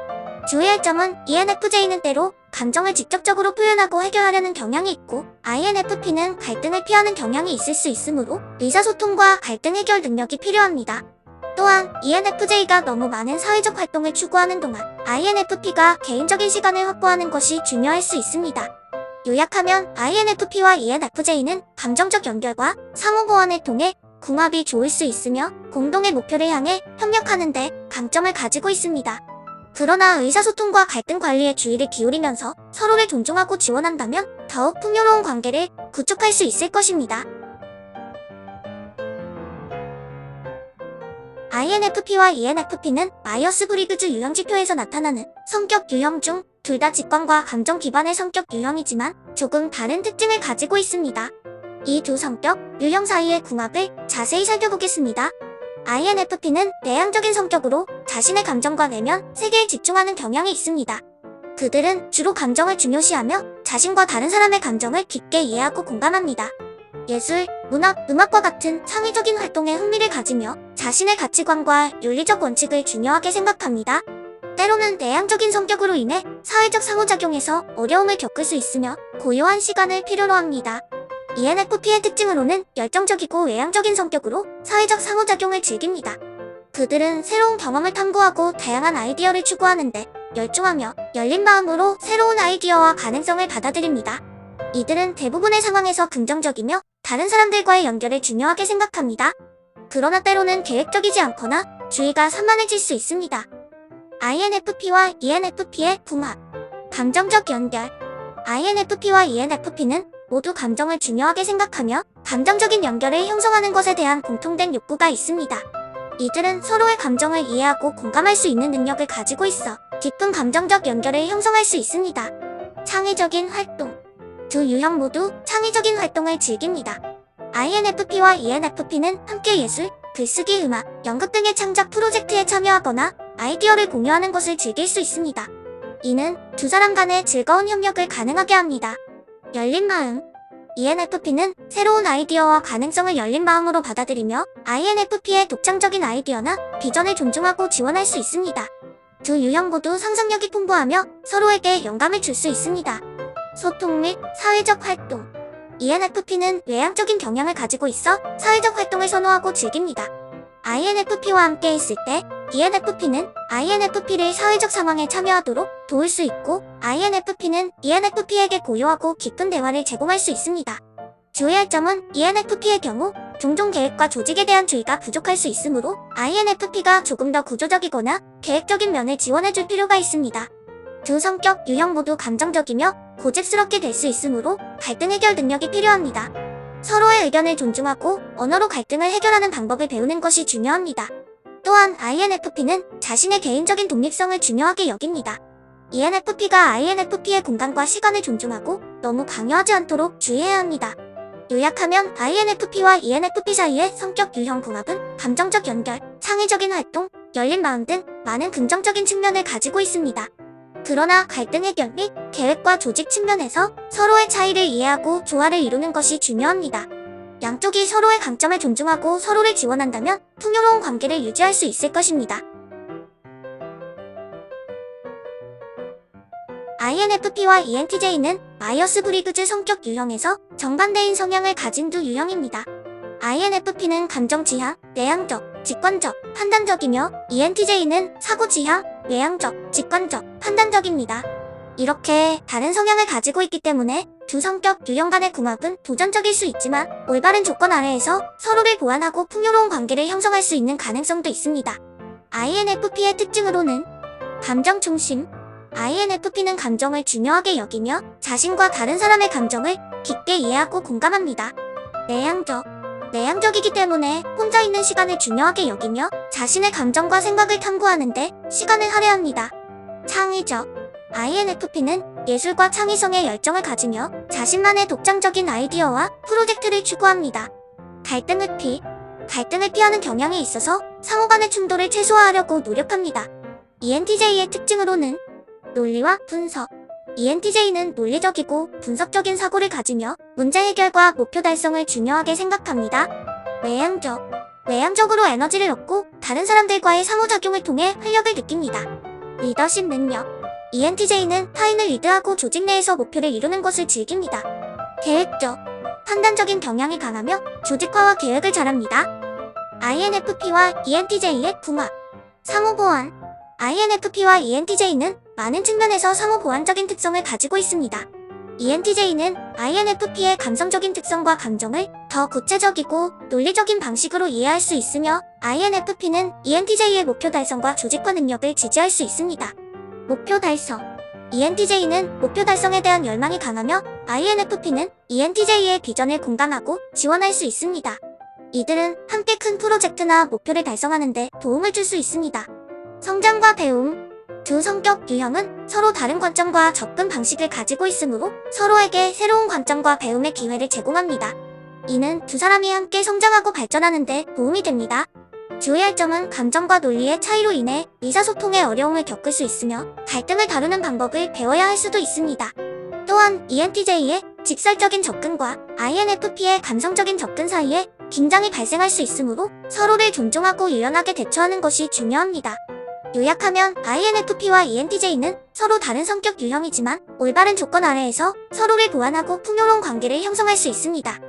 주의할 점은 ENFJ는 때로 감정을 직접적으로 표현하고 해결하려는 경향이 있고 INFP는 갈등을 피하는 경향이 있을 수 있으므로 의사소통과 갈등 해결 능력이 필요합니다. 또한 ENFJ가 너무 많은 사회적 활동을 추구하는 동안 INFP가 개인적인 시간을 확보하는 것이 중요할 수 있습니다. 요약하면 INFP와 ENFJ는 감정적 연결과 상호 보완을 통해 궁합이 좋을 수 있으며 공동의 목표를 향해 협력하는 데 강점을 가지고 있습니다. 그러나 의사소통과 갈등 관리에 주의를 기울이면서 서로를 존중하고 지원한다면 더욱 풍요로운 관계를 구축할 수 있을 것입니다. INFP와 ENFP는 마이어스-브리그즈 유형지표에서 나타나는 성격 유형 중 둘 다 직관과 감정 기반의 성격 유형이지만 조금 다른 특징을 가지고 있습니다. 이 두 성격 유형 사이의 궁합을 자세히 살펴보겠습니다. INFP는 내향적인 성격으로 자신의 감정과 내면, 세계에 집중하는 경향이 있습니다. 그들은 주로 감정을 중요시하며 자신과 다른 사람의 감정을 깊게 이해하고 공감합니다. 예술, 문학, 음악과 같은 창의적인 활동에 흥미를 가지며 자신의 가치관과 윤리적 원칙을 중요하게 생각합니다. 때로는 내향적인 성격으로 인해 사회적 상호작용에서 어려움을 겪을 수 있으며 고요한 시간을 필요로 합니다. ENFP의 특징으로는 열정적이고 외향적인 성격으로 사회적 상호작용을 즐깁니다. 그들은 새로운 경험을 탐구하고 다양한 아이디어를 추구하는데 열중하며 열린 마음으로 새로운 아이디어와 가능성을 받아들입니다. 이들은 대부분의 상황에서 긍정적이며 다른 사람들과의 연결을 중요하게 생각합니다. 그러나 때로는 계획적이지 않거나 주의가 산만해질 수 있습니다. INFP와 ENFP의 궁합. 감정적 연결. INFP와 ENFP는 모두 감정을 중요하게 생각하며 감정적인 연결을 형성하는 것에 대한 공통된 욕구가 있습니다. 이들은 서로의 감정을 이해하고 공감할 수 있는 능력을 가지고 있어 깊은 감정적 연결을 형성할 수 있습니다. 창의적인 활동. 두 유형 모두 창의적인 활동을 즐깁니다. INFP와 ENFP는 함께 예술, 글쓰기, 음악, 연극 등의 창작 프로젝트에 참여하거나 아이디어를 공유하는 것을 즐길 수 있습니다. 이는 두 사람 간의 즐거운 협력을 가능하게 합니다. 열린 마음. ENFP는 새로운 아이디어와 가능성을 열린 마음으로 받아들이며 INFP의 독창적인 아이디어나 비전을 존중하고 지원할 수 있습니다. 두 유형 모두 상상력이 풍부하며 서로에게 영감을 줄 수 있습니다. 소통 및 사회적 활동. ENFP는 외향적인 경향을 가지고 있어 사회적 활동을 선호하고 즐깁니다. INFP와 함께 있을 때 ENFP는 INFP를 사회적 상황에 참여하도록 도울 수 있고 INFP는 ENFP에게 고요하고 깊은 대화를 제공할 수 있습니다. 주의할 점은 ENFP의 경우 종종 계획과 조직에 대한 주의가 부족할 수 있으므로 INFP가 조금 더 구조적이거나 계획적인 면을 지원해줄 필요가 있습니다. 두 성격 유형 모두 감정적이며 고집스럽게 될 수 있으므로 갈등 해결 능력이 필요합니다. 서로의 의견을 존중하고 언어로 갈등을 해결하는 방법을 배우는 것이 중요합니다. 또한 INFP는 자신의 개인적인 독립성을 중요하게 여깁니다. ENFP가 INFP의 공간과 시간을 존중하고 너무 강요하지 않도록 주의해야 합니다. 요약하면 INFP와 ENFP 사이의 성격 유형 궁합은 감정적 연결, 창의적인 활동, 열린 마음 등 많은 긍정적인 측면을 가지고 있습니다. 그러나 갈등 해결 및 계획과 조직 측면에서 서로의 차이를 이해하고 조화를 이루는 것이 중요합니다. 양쪽이 서로의 강점을 존중하고 서로를 지원한다면 풍요로운 관계를 유지할 수 있을 것입니다. INFP와 ENTJ는 마이어스-브리그즈 성격 유형에서 정반대인 성향을 가진 두 유형입니다. INFP는 감정 지향, 내향적, 직관적, 판단적이며 ENTJ는 사고 지향, 외향적, 직관적, 판단적입니다. 이렇게 다른 성향을 가지고 있기 때문에 두 성격 유형 간의 궁합은 도전적일 수 있지만 올바른 조건 아래에서 서로를 보완하고 풍요로운 관계를 형성할 수 있는 가능성도 있습니다. INFP의 특징으로는 감정 중심. INFP는 감정을 중요하게 여기며 자신과 다른 사람의 감정을 깊게 이해하고 공감합니다. 내향적이기 때문에 혼자 있는 시간을 중요하게 여기며 자신의 감정과 생각을 탐구하는데 시간을 할애합니다. 창의적. INFP는 예술과 창의성에 열정을 가지며 자신만의 독창적인 아이디어와 프로젝트를 추구합니다. 갈등을 피하는 경향이 있어서 상호 간의 충돌을 최소화하려고 노력합니다. ENTJ의 특징으로는 논리와 분석. ENTJ는 논리적이고 분석적인 사고를 가지며 문제 해결과 목표 달성을 중요하게 생각합니다. 외향적. 외향적으로 에너지를 얻고 다른 사람들과의 상호작용을 통해 활력을 느낍니다. 리더십 능력. ENTJ는 타인을 리드하고 조직 내에서 목표를 이루는 것을 즐깁니다. 계획적. 판단적인 경향이 강하며 조직화와 계획을 잘합니다. INFP와 ENTJ의 궁합. 상호보완. INFP와 ENTJ는 많은 측면에서 상호보완적인 특성을 가지고 있습니다. ENTJ는 INFP의 감성적인 특성과 감정을 더 구체적이고 논리적인 방식으로 이해할 수 있으며 INFP는 ENTJ의 목표 달성과 조직화 능력을 지지할 수 있습니다. 목표 달성. ENTJ는 목표 달성에 대한 열망이 강하며 INFP는 ENTJ의 비전을 공감하고 지원할 수 있습니다. 이들은 함께 큰 프로젝트나 목표를 달성하는 데 도움을 줄 수 있습니다. 성장과 배움. 두 성격 유형은 서로 다른 관점과 접근 방식을 가지고 있으므로 서로에게 새로운 관점과 배움의 기회를 제공합니다. 이는 두 사람이 함께 성장하고 발전하는 데 도움이 됩니다. 주의할 점은 감정과 논리의 차이로 인해 의사소통에 어려움을 겪을 수 있으며 갈등을 다루는 방법을 배워야 할 수도 있습니다. 또한 ENTJ의 직설적인 접근과 INFP의 감성적인 접근 사이에 긴장이 발생할 수 있으므로 서로를 존중하고 유연하게 대처하는 것이 중요합니다. 요약하면 INFP와 ENTJ는 서로 다른 성격 유형이지만 올바른 조건 아래에서 서로를 보완하고 풍요로운 관계를 형성할 수 있습니다.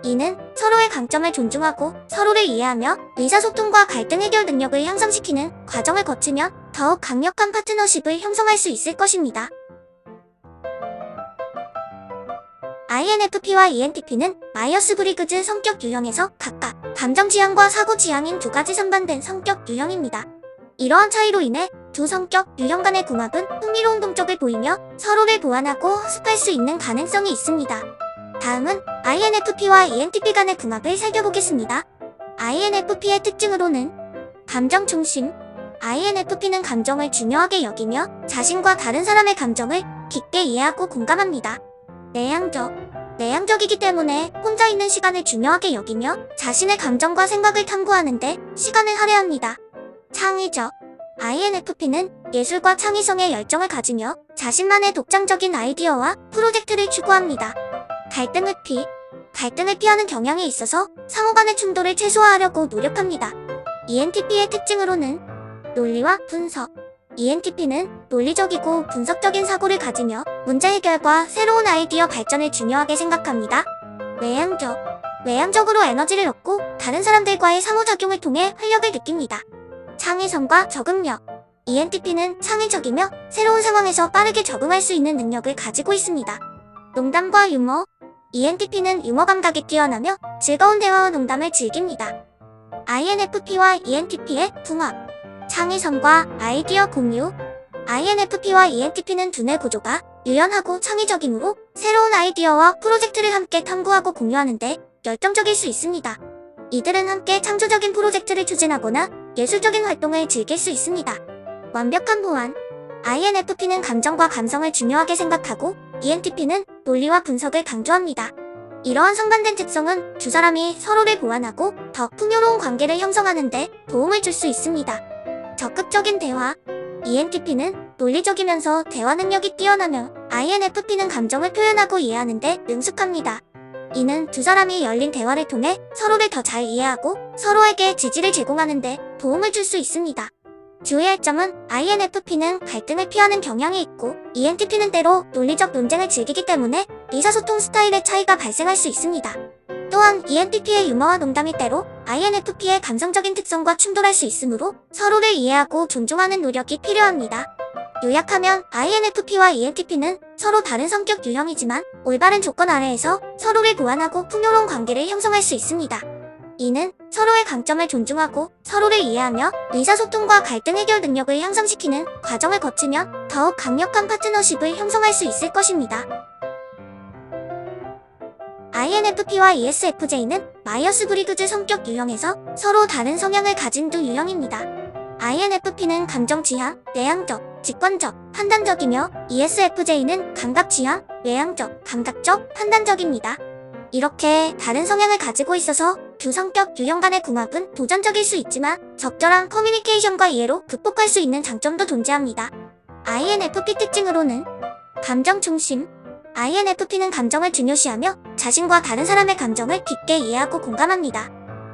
이는 서로의 강점을 존중하고 서로를 이해하며 의사소통과 갈등 해결 능력을 향상시키는 과정을 거치면 더욱 강력한 파트너십을 형성할 수 있을 것입니다. INFP와 ENTP는 마이어스-브리그즈 성격 유형에서 각각 감정 지향과 사고 지향인 두 가지 상반된 성격 유형입니다. 이러한 차이로 인해 두 성격 유형 간의 궁합은 흥미로운 동적을 보이며 서로를 보완하고 흡수할 수 있는 가능성이 있습니다. 다음은 INFP와 ENTP 간의 궁합을 살펴보겠습니다. INFP의 특징으로는 감정 중심. INFP는 감정을 중요하게 여기며 자신과 다른 사람의 감정을 깊게 이해하고 공감합니다. 내향적. 내향적이기 때문에 혼자 있는 시간을 중요하게 여기며 자신의 감정과 생각을 탐구하는데 시간을 할애합니다. 창의적. INFP는 예술과 창의성에 열정을 가지며 자신만의 독창적인 아이디어와 프로젝트를 추구합니다. 갈등 회피. 갈등을 피하는 경향이 있어서 상호 간의 충돌을 최소화하려고 노력합니다. ENTP의 특징으로는 논리와 분석. ENTP는 논리적이고 분석적인 사고를 가지며 문제 해결과 새로운 아이디어 발전을 중요하게 생각합니다. 외향적. 외향적으로 에너지를 얻고 다른 사람들과의 상호작용을 통해 활력을 느낍니다. 창의성과 적응력. ENTP는 창의적이며 새로운 상황에서 빠르게 적응할 수 있는 능력을 가지고 있습니다. 농담과 유머. ENTP는 유머 감각이 뛰어나며 즐거운 대화와 농담을 즐깁니다. INFP와 ENTP의 궁합. 창의성과 아이디어 공유. INFP와 ENTP는 두뇌 구조가 유연하고 창의적이므로 새로운 아이디어와 프로젝트를 함께 탐구하고 공유하는데 열정적일 수 있습니다. 이들은 함께 창조적인 프로젝트를 추진하거나 예술적인 활동을 즐길 수 있습니다. 완벽한 보완. INFP는 감정과 감성을 중요하게 생각하고 ENTP는 논리와 분석을 강조합니다. 이러한 상반된 특성은 두 사람이 서로를 보완하고 더 풍요로운 관계를 형성하는 데 도움을 줄 수 있습니다. 적극적인 대화. ENTP는 논리적이면서 대화 능력이 뛰어나며 INFP는 감정을 표현하고 이해하는 데 능숙합니다. 이는 두 사람이 열린 대화를 통해 서로를 더 잘 이해하고 서로에게 지지를 제공하는 데 도움을 줄 수 있습니다. 주의할 점은 INFP는 갈등을 피하는 경향이 있고 ENTP는 때로 논리적 논쟁을 즐기기 때문에 의사소통 스타일의 차이가 발생할 수 있습니다. 또한 ENTP의 유머와 농담이 때로 INFP의 감성적인 특성과 충돌할 수 있으므로 서로를 이해하고 존중하는 노력이 필요합니다. 요약하면 INFP와 ENTP는 서로 다른 성격 유형이지만 올바른 조건 아래에서 서로를 보완하고 풍요로운 관계를 형성할 수 있습니다. 이는 서로의 강점을 존중하고 서로를 이해하며 의사소통과 갈등 해결 능력을 향상시키는 과정을 거치면 더욱 강력한 파트너십을 형성할 수 있을 것입니다. INFP와 ESFJ는 마이어스-브리그즈 성격 유형에서 서로 다른 성향을 가진 두 유형입니다. INFP는 감정 지향, 내향적, 직관적, 판단적이며 ESFJ는 감각 지향, 외향적, 감각적, 판단적입니다. 이렇게 다른 성향을 가지고 있어서 두 성격 유형 간의 궁합은 도전적일 수 있지만 적절한 커뮤니케이션과 이해로 극복할 수 있는 장점도 존재합니다. INFP 특징으로는 감정 중심. INFP는 감정을 중요시하며 자신과 다른 사람의 감정을 깊게 이해하고 공감합니다.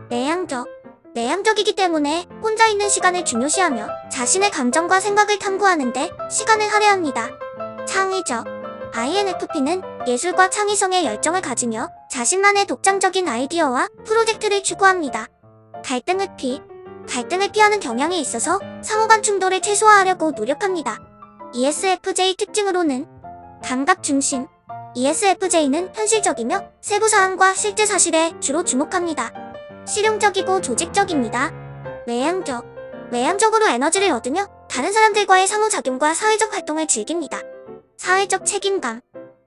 내향적. 내향적이기 때문에 혼자 있는 시간을 중요시하며 자신의 감정과 생각을 탐구하는데 시간을 할애합니다. 창의적. INFP는 예술과 창의성에 열정을 가지며 자신만의 독창적인 아이디어와 프로젝트를 추구합니다. 갈등을 피하는 경향이 있어서 상호간 충돌을 최소화하려고 노력합니다. ESFJ 특징으로는 감각 중심. ESFJ는 현실적이며 세부 사항과 실제 사실에 주로 주목합니다. 실용적이고 조직적입니다. 외향적. 외향적으로 에너지를 얻으며 다른 사람들과의 상호작용과 사회적 활동을 즐깁니다. 사회적 책임감.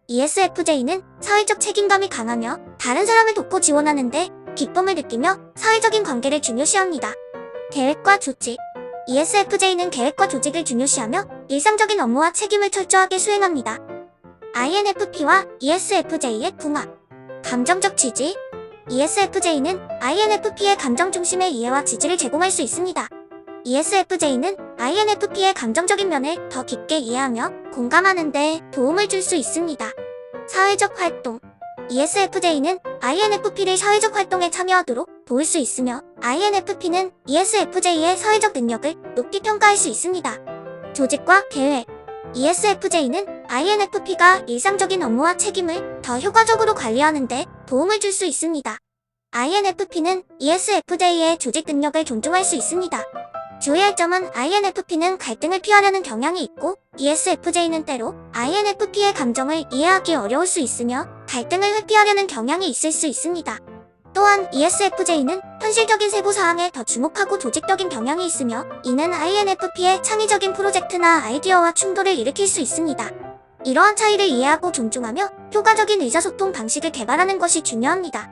ESFJ는 사회적 책임감이 강하며 다른 사람을 돕고 지원하는데 기쁨을 느끼며 사회적인 관계를 중요시합니다. 계획과 조직. ESFJ는 계획과 조직을 중요시하며 일상적인 업무와 책임을 철저하게 수행합니다. INFP와 ESFJ의 궁합. 감정적 지지. ESFJ는 INFP의 감정 중심의 이해와 지지를 제공할 수 있습니다. ESFJ는 INFP의 감정적인 면을 더 깊게 이해하며 공감하는 데 도움을 줄 수 있습니다. 사회적 활동. ESFJ는 INFP를 사회적 활동에 참여하도록 도울 수 있으며 INFP는 ESFJ의 사회적 능력을 높이 평가할 수 있습니다. 조직과 계획. ESFJ는 INFP가 일상적인 업무와 책임을 더 효과적으로 관리하는 데 도움을 줄 수 있습니다. INFP는 ESFJ의 조직 능력을 존중할 수 있습니다. 주의할 점은 INFP는 갈등을 피하려는 경향이 있고 ESFJ는 때로 INFP의 감정을 이해하기 어려울 수 있으며 갈등을 회피하려는 경향이 있을 수 있습니다. 또한 ESFJ는 현실적인 세부 사항에 더 주목하고 조직적인 경향이 있으며 이는 INFP의 창의적인 프로젝트나 아이디어와 충돌을 일으킬 수 있습니다. 이러한 차이를 이해하고 존중하며 효과적인 의사소통 방식을 개발하는 것이 중요합니다.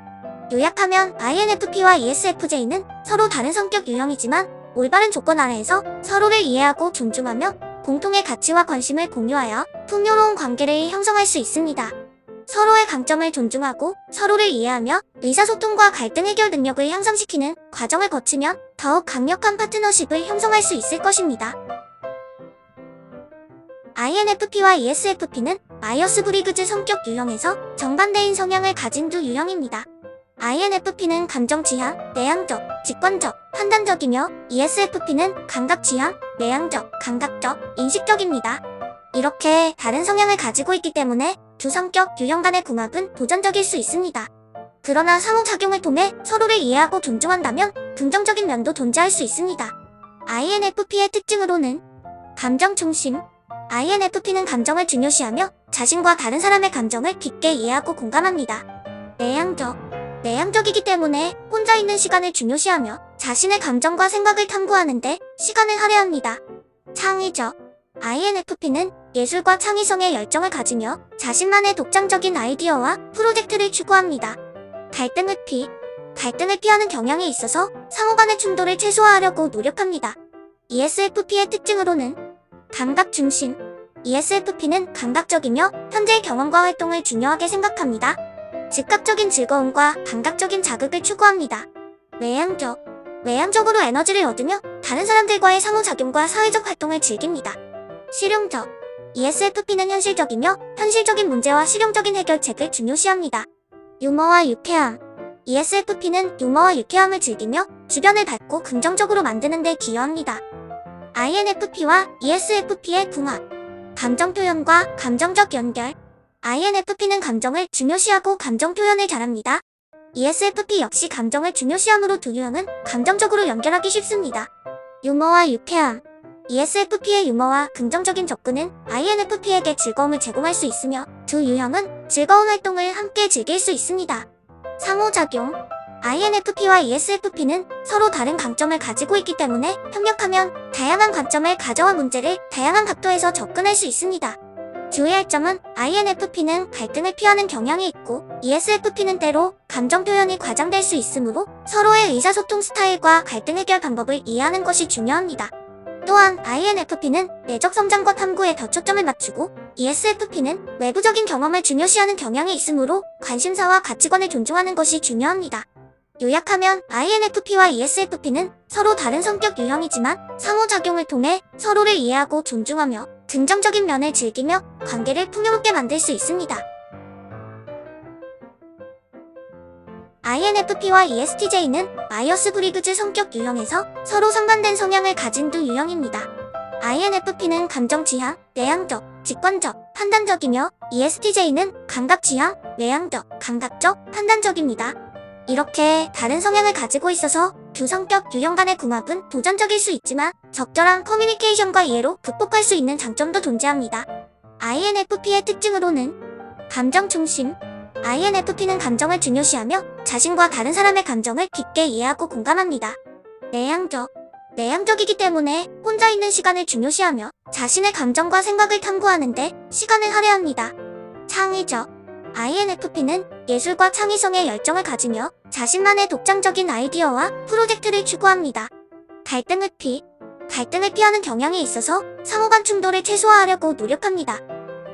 요약하면 INFP와 ESFJ는 서로 다른 성격 유형이지만 올바른 조건 아래에서 서로를 이해하고 존중하며 공통의 가치와 관심을 공유하여 풍요로운 관계를 형성할 수 있습니다. 서로의 강점을 존중하고 서로를 이해하며 의사소통과 갈등 해결 능력을 향상시키는 과정을 거치면 더욱 강력한 파트너십을 형성할 수 있을 것입니다. INFP와 ESFP는 마이어스-브리그즈 성격 유형에서 정반대인 성향을 가진 두 유형입니다. INFP는 감정 지향, 내향적, 직관적, 판단적이며 ESFP는 감각 지향, 내향적, 감각적, 인식적입니다. 이렇게 다른 성향을 가지고 있기 때문에 두 성격 유형 간의 궁합은 도전적일 수 있습니다. 그러나 상호작용을 통해 서로를 이해하고 존중한다면 긍정적인 면도 존재할 수 있습니다. INFP의 특징으로는 감정 중심. INFP는 감정을 중요시하며 자신과 다른 사람의 감정을 깊게 이해하고 공감합니다. 내향적. 내향적이기 때문에 혼자 있는 시간을 중요시하며 자신의 감정과 생각을 탐구하는데 시간을 할애합니다. 창의적. INFP는 예술과 창의성에 열정을 가지며 자신만의 독창적인 아이디어와 프로젝트를 추구합니다. 갈등을 피하는 경향이 있어서 상호간의 충돌을 최소화하려고 노력합니다. ESFP의 특징으로는 감각 중심. ESFP는 감각적이며 현재의 경험과 활동을 중요하게 생각합니다. 즉각적인 즐거움과 감각적인 자극을 추구합니다. 외향적. 외향적으로 에너지를 얻으며 다른 사람들과의 상호작용과 사회적 활동을 즐깁니다. 실용적. ESFP는 현실적이며 현실적인 문제와 실용적인 해결책을 중요시합니다. 유머와 유쾌함. ESFP는 유머와 유쾌함을 즐기며 주변을 밝고 긍정적으로 만드는 데 기여합니다. INFP와 ESFP의 궁합. 감정 표현과 감정적 연결. INFP는 감정을 중요시하고 감정 표현을 잘합니다. ESFP 역시 감정을 중요시함으로 두 유형은 감정적으로 연결하기 쉽습니다. 유머와 유쾌함. ESFP의 유머와 긍정적인 접근은 INFP에게 즐거움을 제공할 수 있으며 두 유형은 즐거운 활동을 함께 즐길 수 있습니다. 상호작용. INFP와 ESFP는 서로 다른 강점을 가지고 있기 때문에 협력하면 다양한 관점을 가져와 문제를 다양한 각도에서 접근할 수 있습니다. 주의할 점은 INFP는 갈등을 피하는 경향이 있고 ESFP는 때로 감정 표현이 과장될 수 있으므로 서로의 의사소통 스타일과 갈등 해결 방법을 이해하는 것이 중요합니다. 또한 INFP는 내적 성장과 탐구에 더 초점을 맞추고 ESFP는 외부적인 경험을 중요시하는 경향이 있으므로 관심사와 가치관을 존중하는 것이 중요합니다. 요약하면 INFP와 ESFP는 서로 다른 성격 유형이지만 상호작용을 통해 서로를 이해하고 존중하며 긍정적인 면을 즐기며 관계를 풍요롭게 만들 수 있습니다. INFP와 ESTJ는 마이어스-브리그즈 성격 유형에서 서로 상반된 성향을 가진 두 유형입니다. INFP는 감정 지향, 내향적, 직관적, 판단적이며 ESTJ는 감각 지향, 외향적, 감각적, 판단적입니다. 이렇게 다른 성향을 가지고 있어서 두 성격 유형 간의 궁합은 도전적일 수 있지만 적절한 커뮤니케이션과 이해로 극복할 수 있는 장점도 존재합니다. INFP의 특징으로는 감정 중심. INFP는 감정을 중요시하며 자신과 다른 사람의 감정을 깊게 이해하고 공감합니다. 내향적. 내향적이기 때문에 혼자 있는 시간을 중요시하며 자신의 감정과 생각을 탐구하는데 시간을 할애합니다. 창의적. INFP는 예술과 창의성에 열정을 가지며 자신만의 독창적인 아이디어와 프로젝트를 추구합니다. 갈등을 피하는 경향이 있어서 상호간 충돌을 최소화하려고 노력합니다.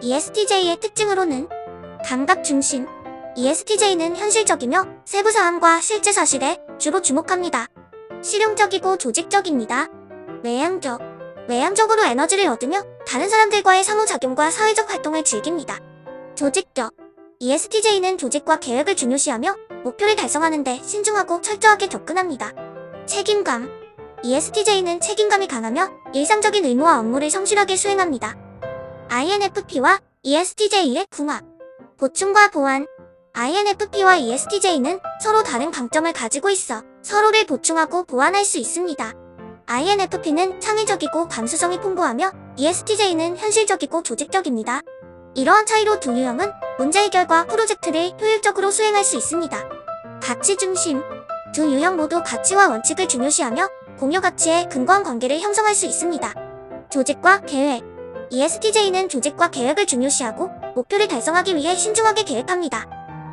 ESTJ의 특징으로는 감각 중심. ESTJ는 현실적이며 세부 사항과 실제 사실에 주로 주목합니다. 실용적이고 조직적입니다. 외향적. 외향적으로 에너지를 얻으며 다른 사람들과의 상호작용과 사회적 활동을 즐깁니다. 조직적. ESTJ는 조직과 계획을 중요시하며 목표를 달성하는 데 신중하고 철저하게 접근합니다. 책임감. ESTJ는 책임감이 강하며 일상적인 의무와 업무를 성실하게 수행합니다. INFP와 ESTJ의 궁합. 보충과 보완. INFP와 ESTJ는 서로 다른 강점을 가지고 있어 서로를 보충하고 보완할 수 있습니다. INFP는 창의적이고 감수성이 풍부하며 ESTJ는 현실적이고 조직적입니다. 이러한 차이로 두 유형은 문제 해결과 프로젝트를 효율적으로 수행할 수 있습니다. 가치 중심. 두 유형 모두 가치와 원칙을 중요시하며 공유 가치에 근거한 관계를 형성할 수 있습니다. 조직과 계획. ESTJ는 조직과 계획을 중요시하고 목표를 달성하기 위해 신중하게 계획합니다.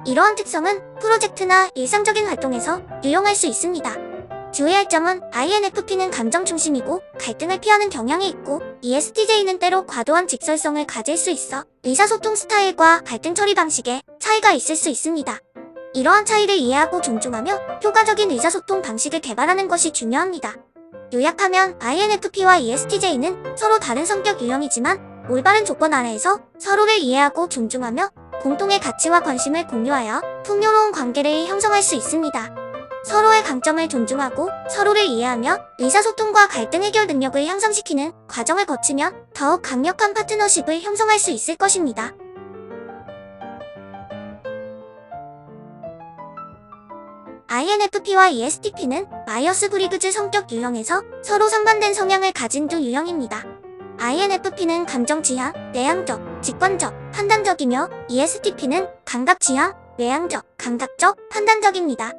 이러한 특성은 프로젝트나 일상적인 활동에서 유용할 수 있습니다. 주의할 점은 INFP는 감정 중심이고 갈등을 피하는 경향이 있고 ESTJ는 때로 과도한 직설성을 가질 수 있어 의사소통 스타일과 갈등 처리 방식에 차이가 있을 수 있습니다. 이러한 차이를 이해하고 존중하며 효과적인 의사소통 방식을 개발하는 것이 중요합니다. 요약하면 INFP와 ESTJ는 서로 다른 성격 유형이지만 올바른 조건 아래에서 서로를 이해하고 존중하며 공통의 가치와 관심을 공유하여 풍요로운 관계를 형성할 수 있습니다. 서로의 강점을 존중하고 서로를 이해하며 의사소통과 갈등 해결 능력을 향상시키는 과정을 거치면 더욱 강력한 파트너십을 형성할 수 있을 것입니다. INFP와 ESTP는 마이어스-브리그즈 성격 유형에서 서로 상반된 성향을 가진 두 유형입니다. INFP는 감정 지향, 내향적, 직관적, 판단적이며 ESTP는 감각 지향, 외향적, 감각적, 판단적입니다.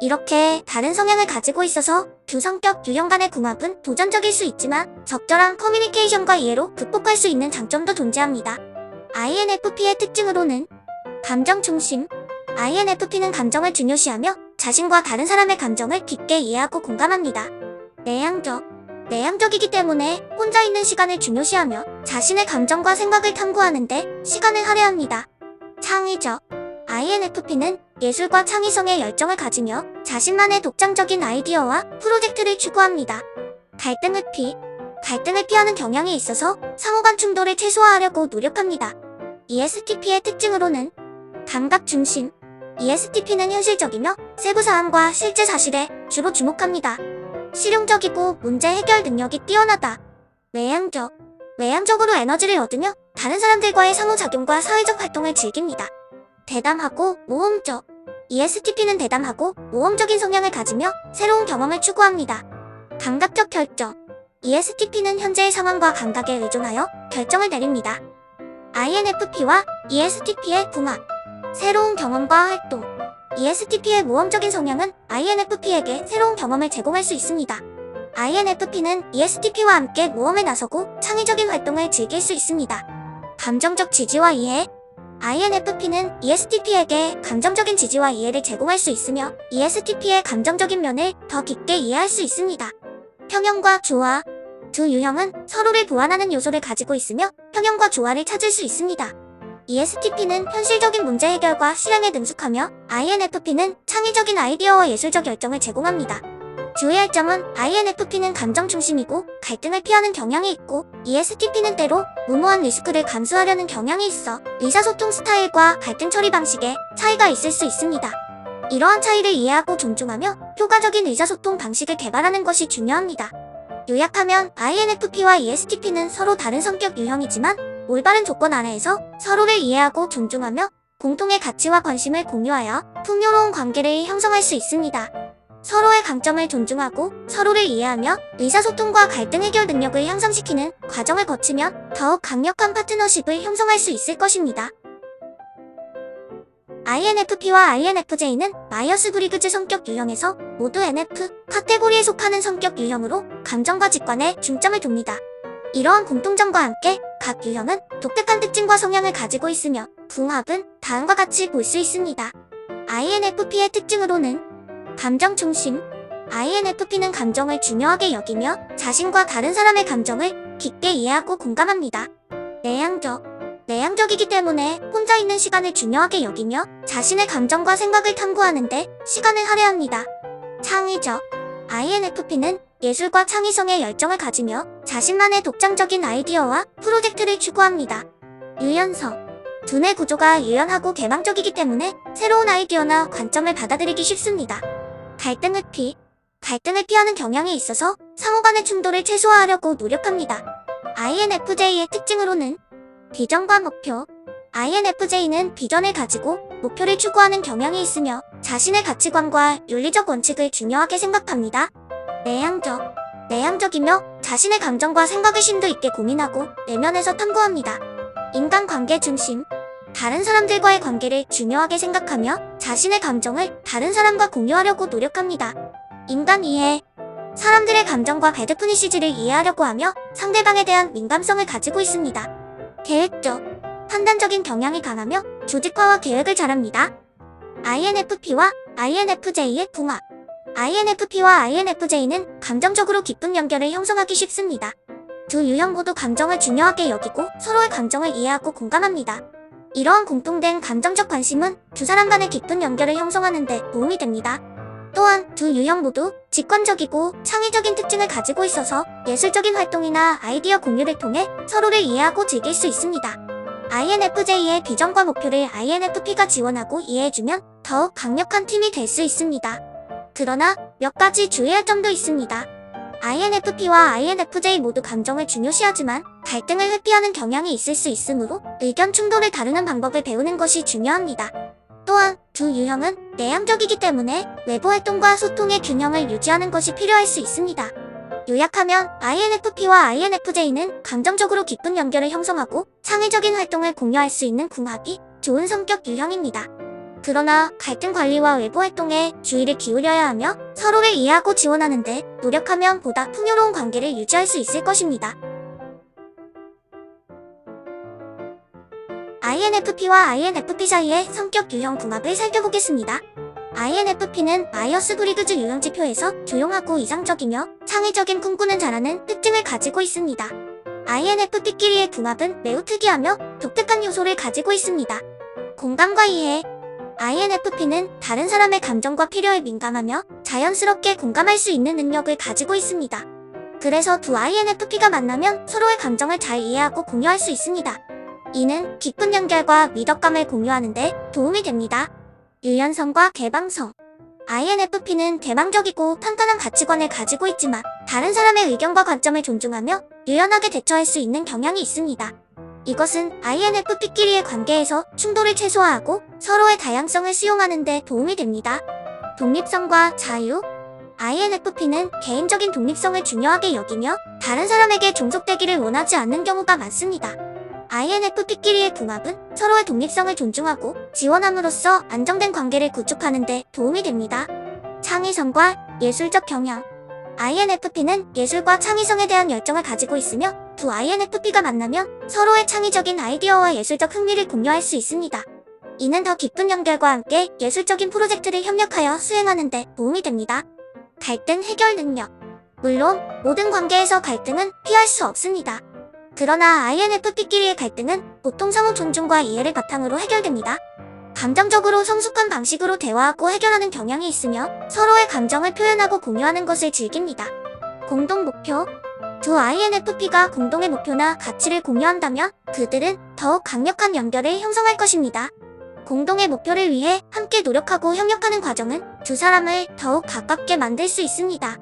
이렇게 다른 성향을 가지고 있어서 두 성격 유형 간의 궁합은 도전적일 수 있지만 적절한 커뮤니케이션과 이해로 극복할 수 있는 장점도 존재합니다. INFP의 특징으로는 감정 중심. INFP는 감정을 중요시하며 자신과 다른 사람의 감정을 깊게 이해하고 공감합니다. 내향적. 내향적이기 때문에 혼자 있는 시간을 중요시하며 자신의 감정과 생각을 탐구하는데 시간을 할애합니다. 창의적. INFP는 예술과 창의성에 열정을 가지며 자신만의 독창적인 아이디어와 프로젝트를 추구합니다. 갈등을 피하는 경향이 있어서 상호간 충돌을 최소화하려고 노력합니다. ESTP의 특징으로는 감각 중심. ESTP는 현실적이며 세부 사항과 실제 사실에 주로 주목합니다. 실용적이고 문제 해결 능력이 뛰어나다. 외향적. 외향적으로 에너지를 얻으며 다른 사람들과의 상호작용과 사회적 활동을 즐깁니다. 대담하고 모험적. ESTP는 대담하고 모험적인 성향을 가지며 새로운 경험을 추구합니다. 감각적 결정. ESTP는 현재의 상황과 감각에 의존하여 결정을 내립니다. INFP와 ESTP의 궁합. 새로운 경험과 활동. ESTP의 모험적인 성향은 INFP에게 새로운 경험을 제공할 수 있습니다. INFP는 ESTP와 함께 모험에 나서고 창의적인 활동을 즐길 수 있습니다. 감정적 지지와 이해. INFP는 ESTP에게 감정적인 지지와 이해를 제공할 수 있으며 ESTP의 감정적인 면을 더 깊게 이해할 수 있습니다. 평형과 조화. 두 유형은 서로를 보완하는 요소를 가지고 있으며 평형과 조화를 찾을 수 있습니다. ESTP는 현실적인 문제 해결과 실행에 능숙하며 INFP는 창의적인 아이디어와 예술적 열정을 제공합니다. 주의할 점은 INFP는 감정 중심이고 갈등을 피하는 경향이 있고 ESTP는 때로 무모한 리스크를 감수하려는 경향이 있어 의사소통 스타일과 갈등 처리 방식에 차이가 있을 수 있습니다. 이러한 차이를 이해하고 존중하며 효과적인 의사소통 방식을 개발하는 것이 중요합니다. 요약하면 INFP와 ESTP는 서로 다른 성격 유형이지만 올바른 조건 아래에서 서로를 이해하고 존중하며 공통의 가치와 관심을 공유하여 풍요로운 관계를 형성할 수 있습니다. 서로의 강점을 존중하고 서로를 이해하며 의사소통과 갈등 해결 능력을 향상시키는 과정을 거치면 더욱 강력한 파트너십을 형성할 수 있을 것입니다. INFP와 INFJ는 마이어스-브리그즈 성격 유형에서 모두 NF 카테고리에 속하는 성격 유형으로 감정과 직관에 중점을 둡니다. 이러한 공통점과 함께 각 유형은 독특한 특징과 성향을 가지고 있으며 궁합은 다음과 같이 볼 수 있습니다. INFP의 특징으로는 감정 중심. INFP는 감정을 중요하게 여기며 자신과 다른 사람의 감정을 깊게 이해하고 공감합니다. 내향적. 내향적이기 때문에 혼자 있는 시간을 중요하게 여기며 자신의 감정과 생각을 탐구하는데 시간을 할애합니다. 창의적. INFP는 예술과 창의성에 열정을 가지며 자신만의 독창적인 아이디어와 프로젝트를 추구합니다. 유연성. 두뇌 구조가 유연하고 개방적이기 때문에 새로운 아이디어나 관점을 받아들이기 쉽습니다. 갈등 회피. 갈등을 피하는 경향이 있어서 상호간의 충돌을 최소화하려고 노력합니다. INFJ의 특징으로는 비전과 목표. INFJ는 비전을 가지고 목표를 추구하는 경향이 있으며 자신의 가치관과 윤리적 원칙을 중요하게 생각합니다. 내향적. 내향적이며 자신의 감정과 생각을 심도 있게 고민하고 내면에서 탐구합니다. 인간관계 중심. 다른 사람들과의 관계를 중요하게 생각하며 자신의 감정을 다른 사람과 공유하려고 노력합니다. 인간 이해. 사람들의 감정과 배드프니시즈를 이해하려고 하며 상대방에 대한 민감성을 가지고 있습니다. 계획적. 판단적인 경향이 강하며 조직화와 계획을 잘합니다. INFP와 INFJ의 궁합. INFP와 INFJ는 감정적으로 깊은 연결을 형성하기 쉽습니다. 두 유형 모두 감정을 중요하게 여기고 서로의 감정을 이해하고 공감합니다. 이러한 공통된 감정적 관심은 두 사람 간의 깊은 연결을 형성하는 데 도움이 됩니다. 또한 두 유형 모두 직관적이고 창의적인 특징을 가지고 있어서 예술적인 활동이나 아이디어 공유를 통해 서로를 이해하고 즐길 수 있습니다. INFJ의 비전과 목표를 INFP가 지원하고 이해해주면 더욱 강력한 팀이 될 수 있습니다. 그러나 몇 가지 주의할 점도 있습니다. INFP와 INFJ 모두 감정을 중요시하지만 갈등을 회피하는 경향이 있을 수 있으므로 의견 충돌을 다루는 방법을 배우는 것이 중요합니다. 또한 두 유형은 내향적이기 때문에 외부 활동과 소통의 균형을 유지하는 것이 필요할 수 있습니다. 요약하면 INFP와 INFJ는 감정적으로 깊은 연결을 형성하고 창의적인 활동을 공유할 수 있는 궁합이 좋은 성격 유형입니다. 그러나 갈등 관리와 외부 활동에 주의를 기울여야 하며 서로를 이해하고 지원하는 데 노력하면 보다 풍요로운 관계를 유지할 수 있을 것입니다. INFP와 INFP 사이의 성격 유형 궁합을 살펴보겠습니다. INFP는 마이어스-브리그즈 유형지표에서 조용하고 이상적이며 창의적인 꿈꾸는 자라는 특징을 가지고 있습니다. INFP끼리의 궁합은 매우 특이하며 독특한 요소를 가지고 있습니다. 공감과 이해. INFP는 다른 사람의 감정과 필요에 민감하며 자연스럽게 공감할 수 있는 능력을 가지고 있습니다. 그래서 두 INFP가 만나면 서로의 감정을 잘 이해하고 공유할 수 있습니다. 이는 깊은 연결과 미덕감을 공유하는 데 도움이 됩니다. 유연성과 개방성. INFP는 개방적이고 탄탄한 가치관을 가지고 있지만 다른 사람의 의견과 관점을 존중하며 유연하게 대처할 수 있는 경향이 있습니다. 이것은 INFP끼리의 관계에서 충돌을 최소화하고 서로의 다양성을 수용하는 데 도움이 됩니다. 독립성과 자유. INFP는 개인적인 독립성을 중요하게 여기며 다른 사람에게 종속되기를 원하지 않는 경우가 많습니다. INFP끼리의 궁합은 서로의 독립성을 존중하고 지원함으로써 안정된 관계를 구축하는 데 도움이 됩니다. 창의성과 예술적 경향. INFP는 예술과 창의성에 대한 열정을 가지고 있으며 두 INFP가 만나면 서로의 창의적인 아이디어와 예술적 흥미를 공유할 수 있습니다. 이는 더 깊은 연결과 함께 예술적인 프로젝트를 협력하여 수행하는 데 도움이 됩니다. 갈등 해결 능력. 물론 모든 관계에서 갈등은 피할 수 없습니다. 그러나 INFP끼리의 갈등은 보통 상호 존중과 이해를 바탕으로 해결됩니다. 감정적으로 성숙한 방식으로 대화하고 해결하는 경향이 있으며 서로의 감정을 표현하고 공유하는 것을 즐깁니다. 공동 목표. 두 INFP가 공동의 목표나 가치를 공유한다면 그들은 더욱 강력한 연결을 형성할 것입니다. 공동의 목표를 위해 함께 노력하고 협력하는 과정은 두 사람을 더욱 가깝게 만들 수 있습니다.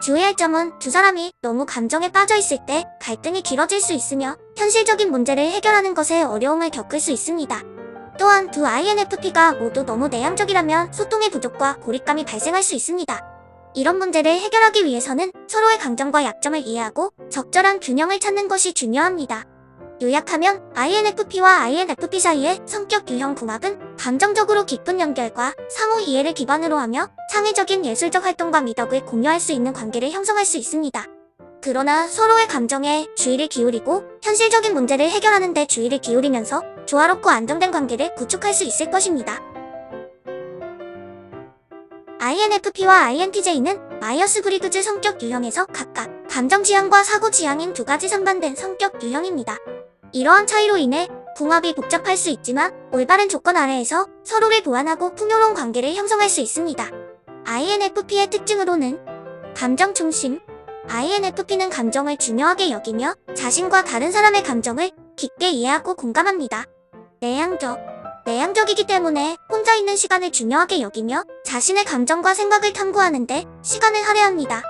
주의할 점은 두 사람이 너무 감정에 빠져 있을 때 갈등이 길어질 수 있으며 현실적인 문제를 해결하는 것에 어려움을 겪을 수 있습니다. 또한 두 INFP가 모두 너무 내향적이라면 소통의 부족과 고립감이 발생할 수 있습니다. 이런 문제를 해결하기 위해서는 서로의 강점과 약점을 이해하고 적절한 균형을 찾는 것이 중요합니다. 요약하면 INFP와 INFP 사이의 성격 유형 궁합은 감정적으로 깊은 연결과 상호 이해를 기반으로 하며 창의적인 예술적 활동과 미덕을 공유할 수 있는 관계를 형성할 수 있습니다. 그러나 서로의 감정에 주의를 기울이고 현실적인 문제를 해결하는 데 주의를 기울이면서 조화롭고 안정된 관계를 구축할 수 있을 것입니다. INFP와 INTJ는 마이어스-브리그즈 성격 유형에서 각각 감정 지향과 사고 지향인 두 가지 상반된 성격 유형입니다. 이러한 차이로 인해 궁합이 복잡할 수 있지만 올바른 조건 아래에서 서로를 보완하고 풍요로운 관계를 형성할 수 있습니다. INFP의 특징으로는 감정 중심. INFP는 감정을 중요하게 여기며 자신과 다른 사람의 감정을 깊게 이해하고 공감합니다. 내향적. 내향적이기 때문에 혼자 있는 시간을 중요하게 여기며 자신의 감정과 생각을 탐구하는데 시간을 할애합니다.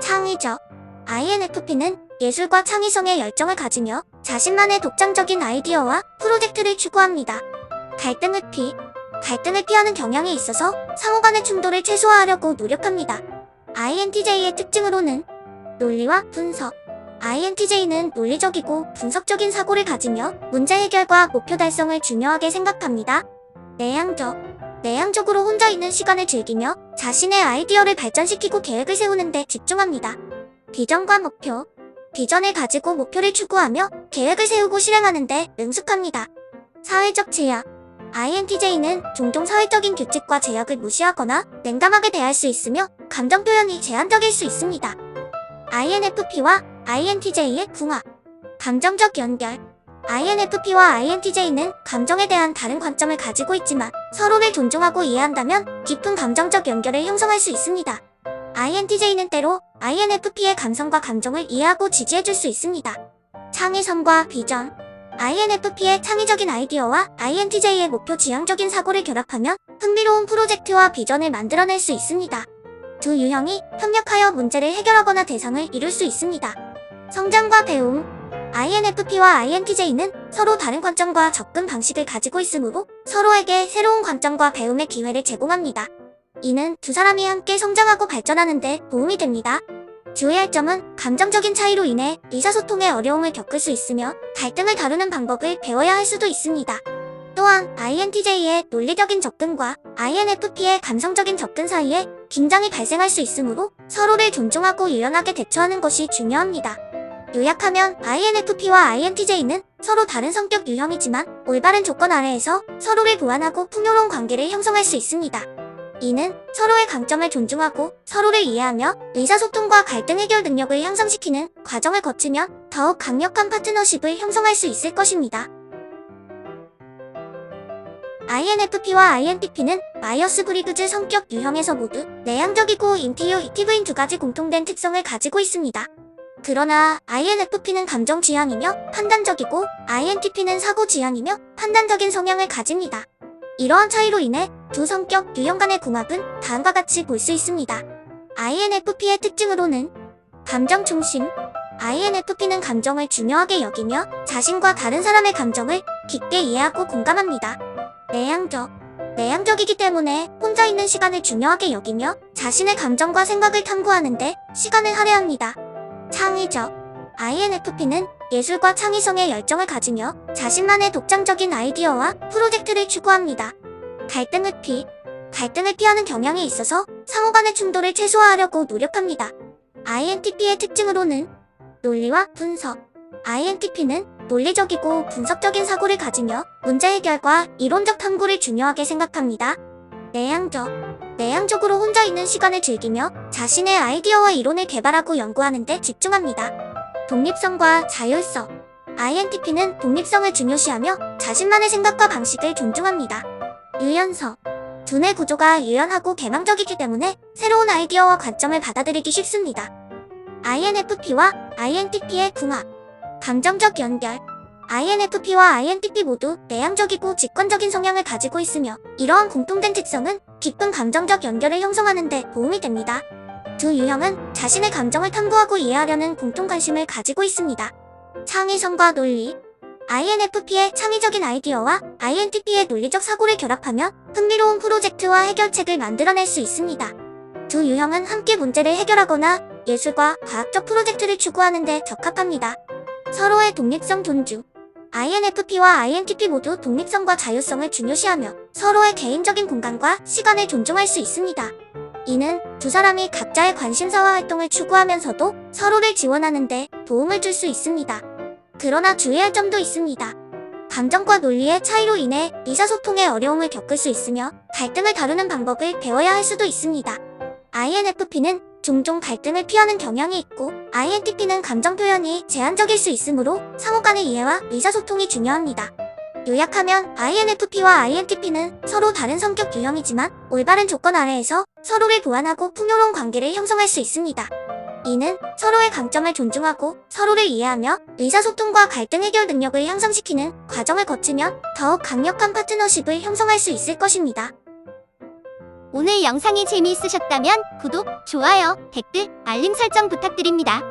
창의적. INFP는 예술과 창의성에 열정을 가지며 자신만의 독창적인 아이디어와 프로젝트를 추구합니다. 갈등을 피하는 경향이 있어서 상호 간의 충돌을 최소화하려고 노력합니다. INTJ의 특징으로는 논리와 분석. INTJ는 논리적이고 분석적인 사고를 가지며 문제 해결과 목표 달성을 중요하게 생각합니다. 내향적으로 혼자 있는 시간을 즐기며 자신의 아이디어를 발전시키고 계획을 세우는 데 집중합니다. 비전과 목표. 비전을 가지고 목표를 추구하며 계획을 세우고 실행하는 데 능숙합니다. 사회적 제약. INTJ는 종종 사회적인 규칙과 제약을 무시하거나 냉담하게 대할 수 있으며 감정 표현이 제한적일 수 있습니다. INFP와 INTJ의 궁합. 감정적 연결. INFP와 INTJ는 감정에 대한 다른 관점을 가지고 있지만 서로를 존중하고 이해한다면 깊은 감정적 연결을 형성할 수 있습니다. INTJ는 때로 INFP의 감성과 감정을 이해하고 지지해줄 수 있습니다. 창의성과 비전. INFP의 창의적인 아이디어와 INTJ의 목표 지향적인 사고를 결합하면 흥미로운 프로젝트와 비전을 만들어낼 수 있습니다. 두 유형이 협력하여 문제를 해결하거나 대상을 이룰 수 있습니다. 성장과 배움. INFP와 INTJ는 서로 다른 관점과 접근 방식을 가지고 있으므로 서로에게 새로운 관점과 배움의 기회를 제공합니다. 이는 두 사람이 함께 성장하고 발전하는 데 도움이 됩니다. 주의할 점은 감정적인 차이로 인해 의사소통에 어려움을 겪을 수 있으며 갈등을 다루는 방법을 배워야 할 수도 있습니다. 또한 INTJ의 논리적인 접근과 INFP의 감성적인 접근 사이에 긴장이 발생할 수 있으므로 서로를 존중하고 유연하게 대처하는 것이 중요합니다. 요약하면 INFP와 INTJ는 서로 다른 성격 유형이지만 올바른 조건 아래에서 서로를 보완하고 풍요로운 관계를 형성할 수 있습니다. 이는 서로의 강점을 존중하고 서로를 이해하며 의사소통과 갈등 해결 능력을 향상시키는 과정을 거치면 더욱 강력한 파트너십을 형성할 수 있을 것입니다. INFP와 INTP는 마이어스-브리그즈 성격 유형에서 모두 내향적이고 인튜이티브인 두 가지 공통된 특성을 가지고 있습니다. 그러나 INFP는 감정 지향이며 판단적이고 INTP는 사고 지향이며 판단적인 성향을 가집니다. 이러한 차이로 인해 두 성격 유형 간의 궁합은 다음과 같이 볼 수 있습니다. INFP의 특징으로는 감정 중심. INFP는 감정을 중요하게 여기며 자신과 다른 사람의 감정을 깊게 이해하고 공감합니다. 내향적이기 때문에 혼자 있는 시간을 중요하게 여기며 자신의 감정과 생각을 탐구하는데 시간을 할애합니다. 창의적. INFP는 예술과 창의성에 열정을 가지며 자신만의 독창적인 아이디어와 프로젝트를 추구합니다. 갈등을 피하는 경향이 있어서 상호 간의 충돌을 최소화하려고 노력합니다. INTP의 특징으로는 논리와 분석. INTP는 논리적이고 분석적인 사고를 가지며 문제 해결과 이론적 탐구를 중요하게 생각합니다. 내향적으로 혼자 있는 시간을 즐기며 자신의 아이디어와 이론을 개발하고 연구하는 데 집중합니다. 독립성과 자율성. INTP는 독립성을 중요시하며 자신만의 생각과 방식을 존중합니다. 유연성. 두뇌 구조가 유연하고 개방적이기 때문에 새로운 아이디어와 관점을 받아들이기 쉽습니다. INFP와 INTP의 궁합. 감정적 연결. INFP와 INTP 모두 내향적이고 직관적인 성향을 가지고 있으며 이러한 공통된 특성은 깊은 감정적 연결을 형성하는 데 도움이 됩니다. 두 유형은 자신의 감정을 탐구하고 이해하려는 공통 관심을 가지고 있습니다. 창의성과 논리. INFP의 창의적인 아이디어와 INTP의 논리적 사고를 결합하면 흥미로운 프로젝트와 해결책을 만들어낼 수 있습니다. 두 유형은 함께 문제를 해결하거나 예술과 과학적 프로젝트를 추구하는 데 적합합니다. 서로의 독립성 존중. INFP와 INTP 모두 독립성과 자율성을 중요시하며 서로의 개인적인 공간과 시간을 존중할 수 있습니다. 이는 두 사람이 각자의 관심사와 활동을 추구하면서도 서로를 지원하는 데 도움을 줄 수 있습니다. 그러나 주의할 점도 있습니다. 감정과 논리의 차이로 인해 의사소통에 어려움을 겪을 수 있으며 갈등을 다루는 방법을 배워야 할 수도 있습니다. INFP는 종종 갈등을 피하는 경향이 있고 INTP는 감정 표현이 제한적일 수 있으므로 상호 간의 이해와 의사소통이 중요합니다. 요약하면 INFP와 INTP는 서로 다른 성격 유형이지만 올바른 조건 아래에서 서로를 보완하고 풍요로운 관계를 형성할 수 있습니다. 이는 서로의 강점을 존중하고 서로를 이해하며 의사소통과 갈등 해결 능력을 향상시키는 과정을 거치면 더욱 강력한 파트너십을 형성할 수 있을 것입니다. 오늘 영상이 재미있으셨다면 구독, 좋아요, 댓글, 알림 설정 부탁드립니다.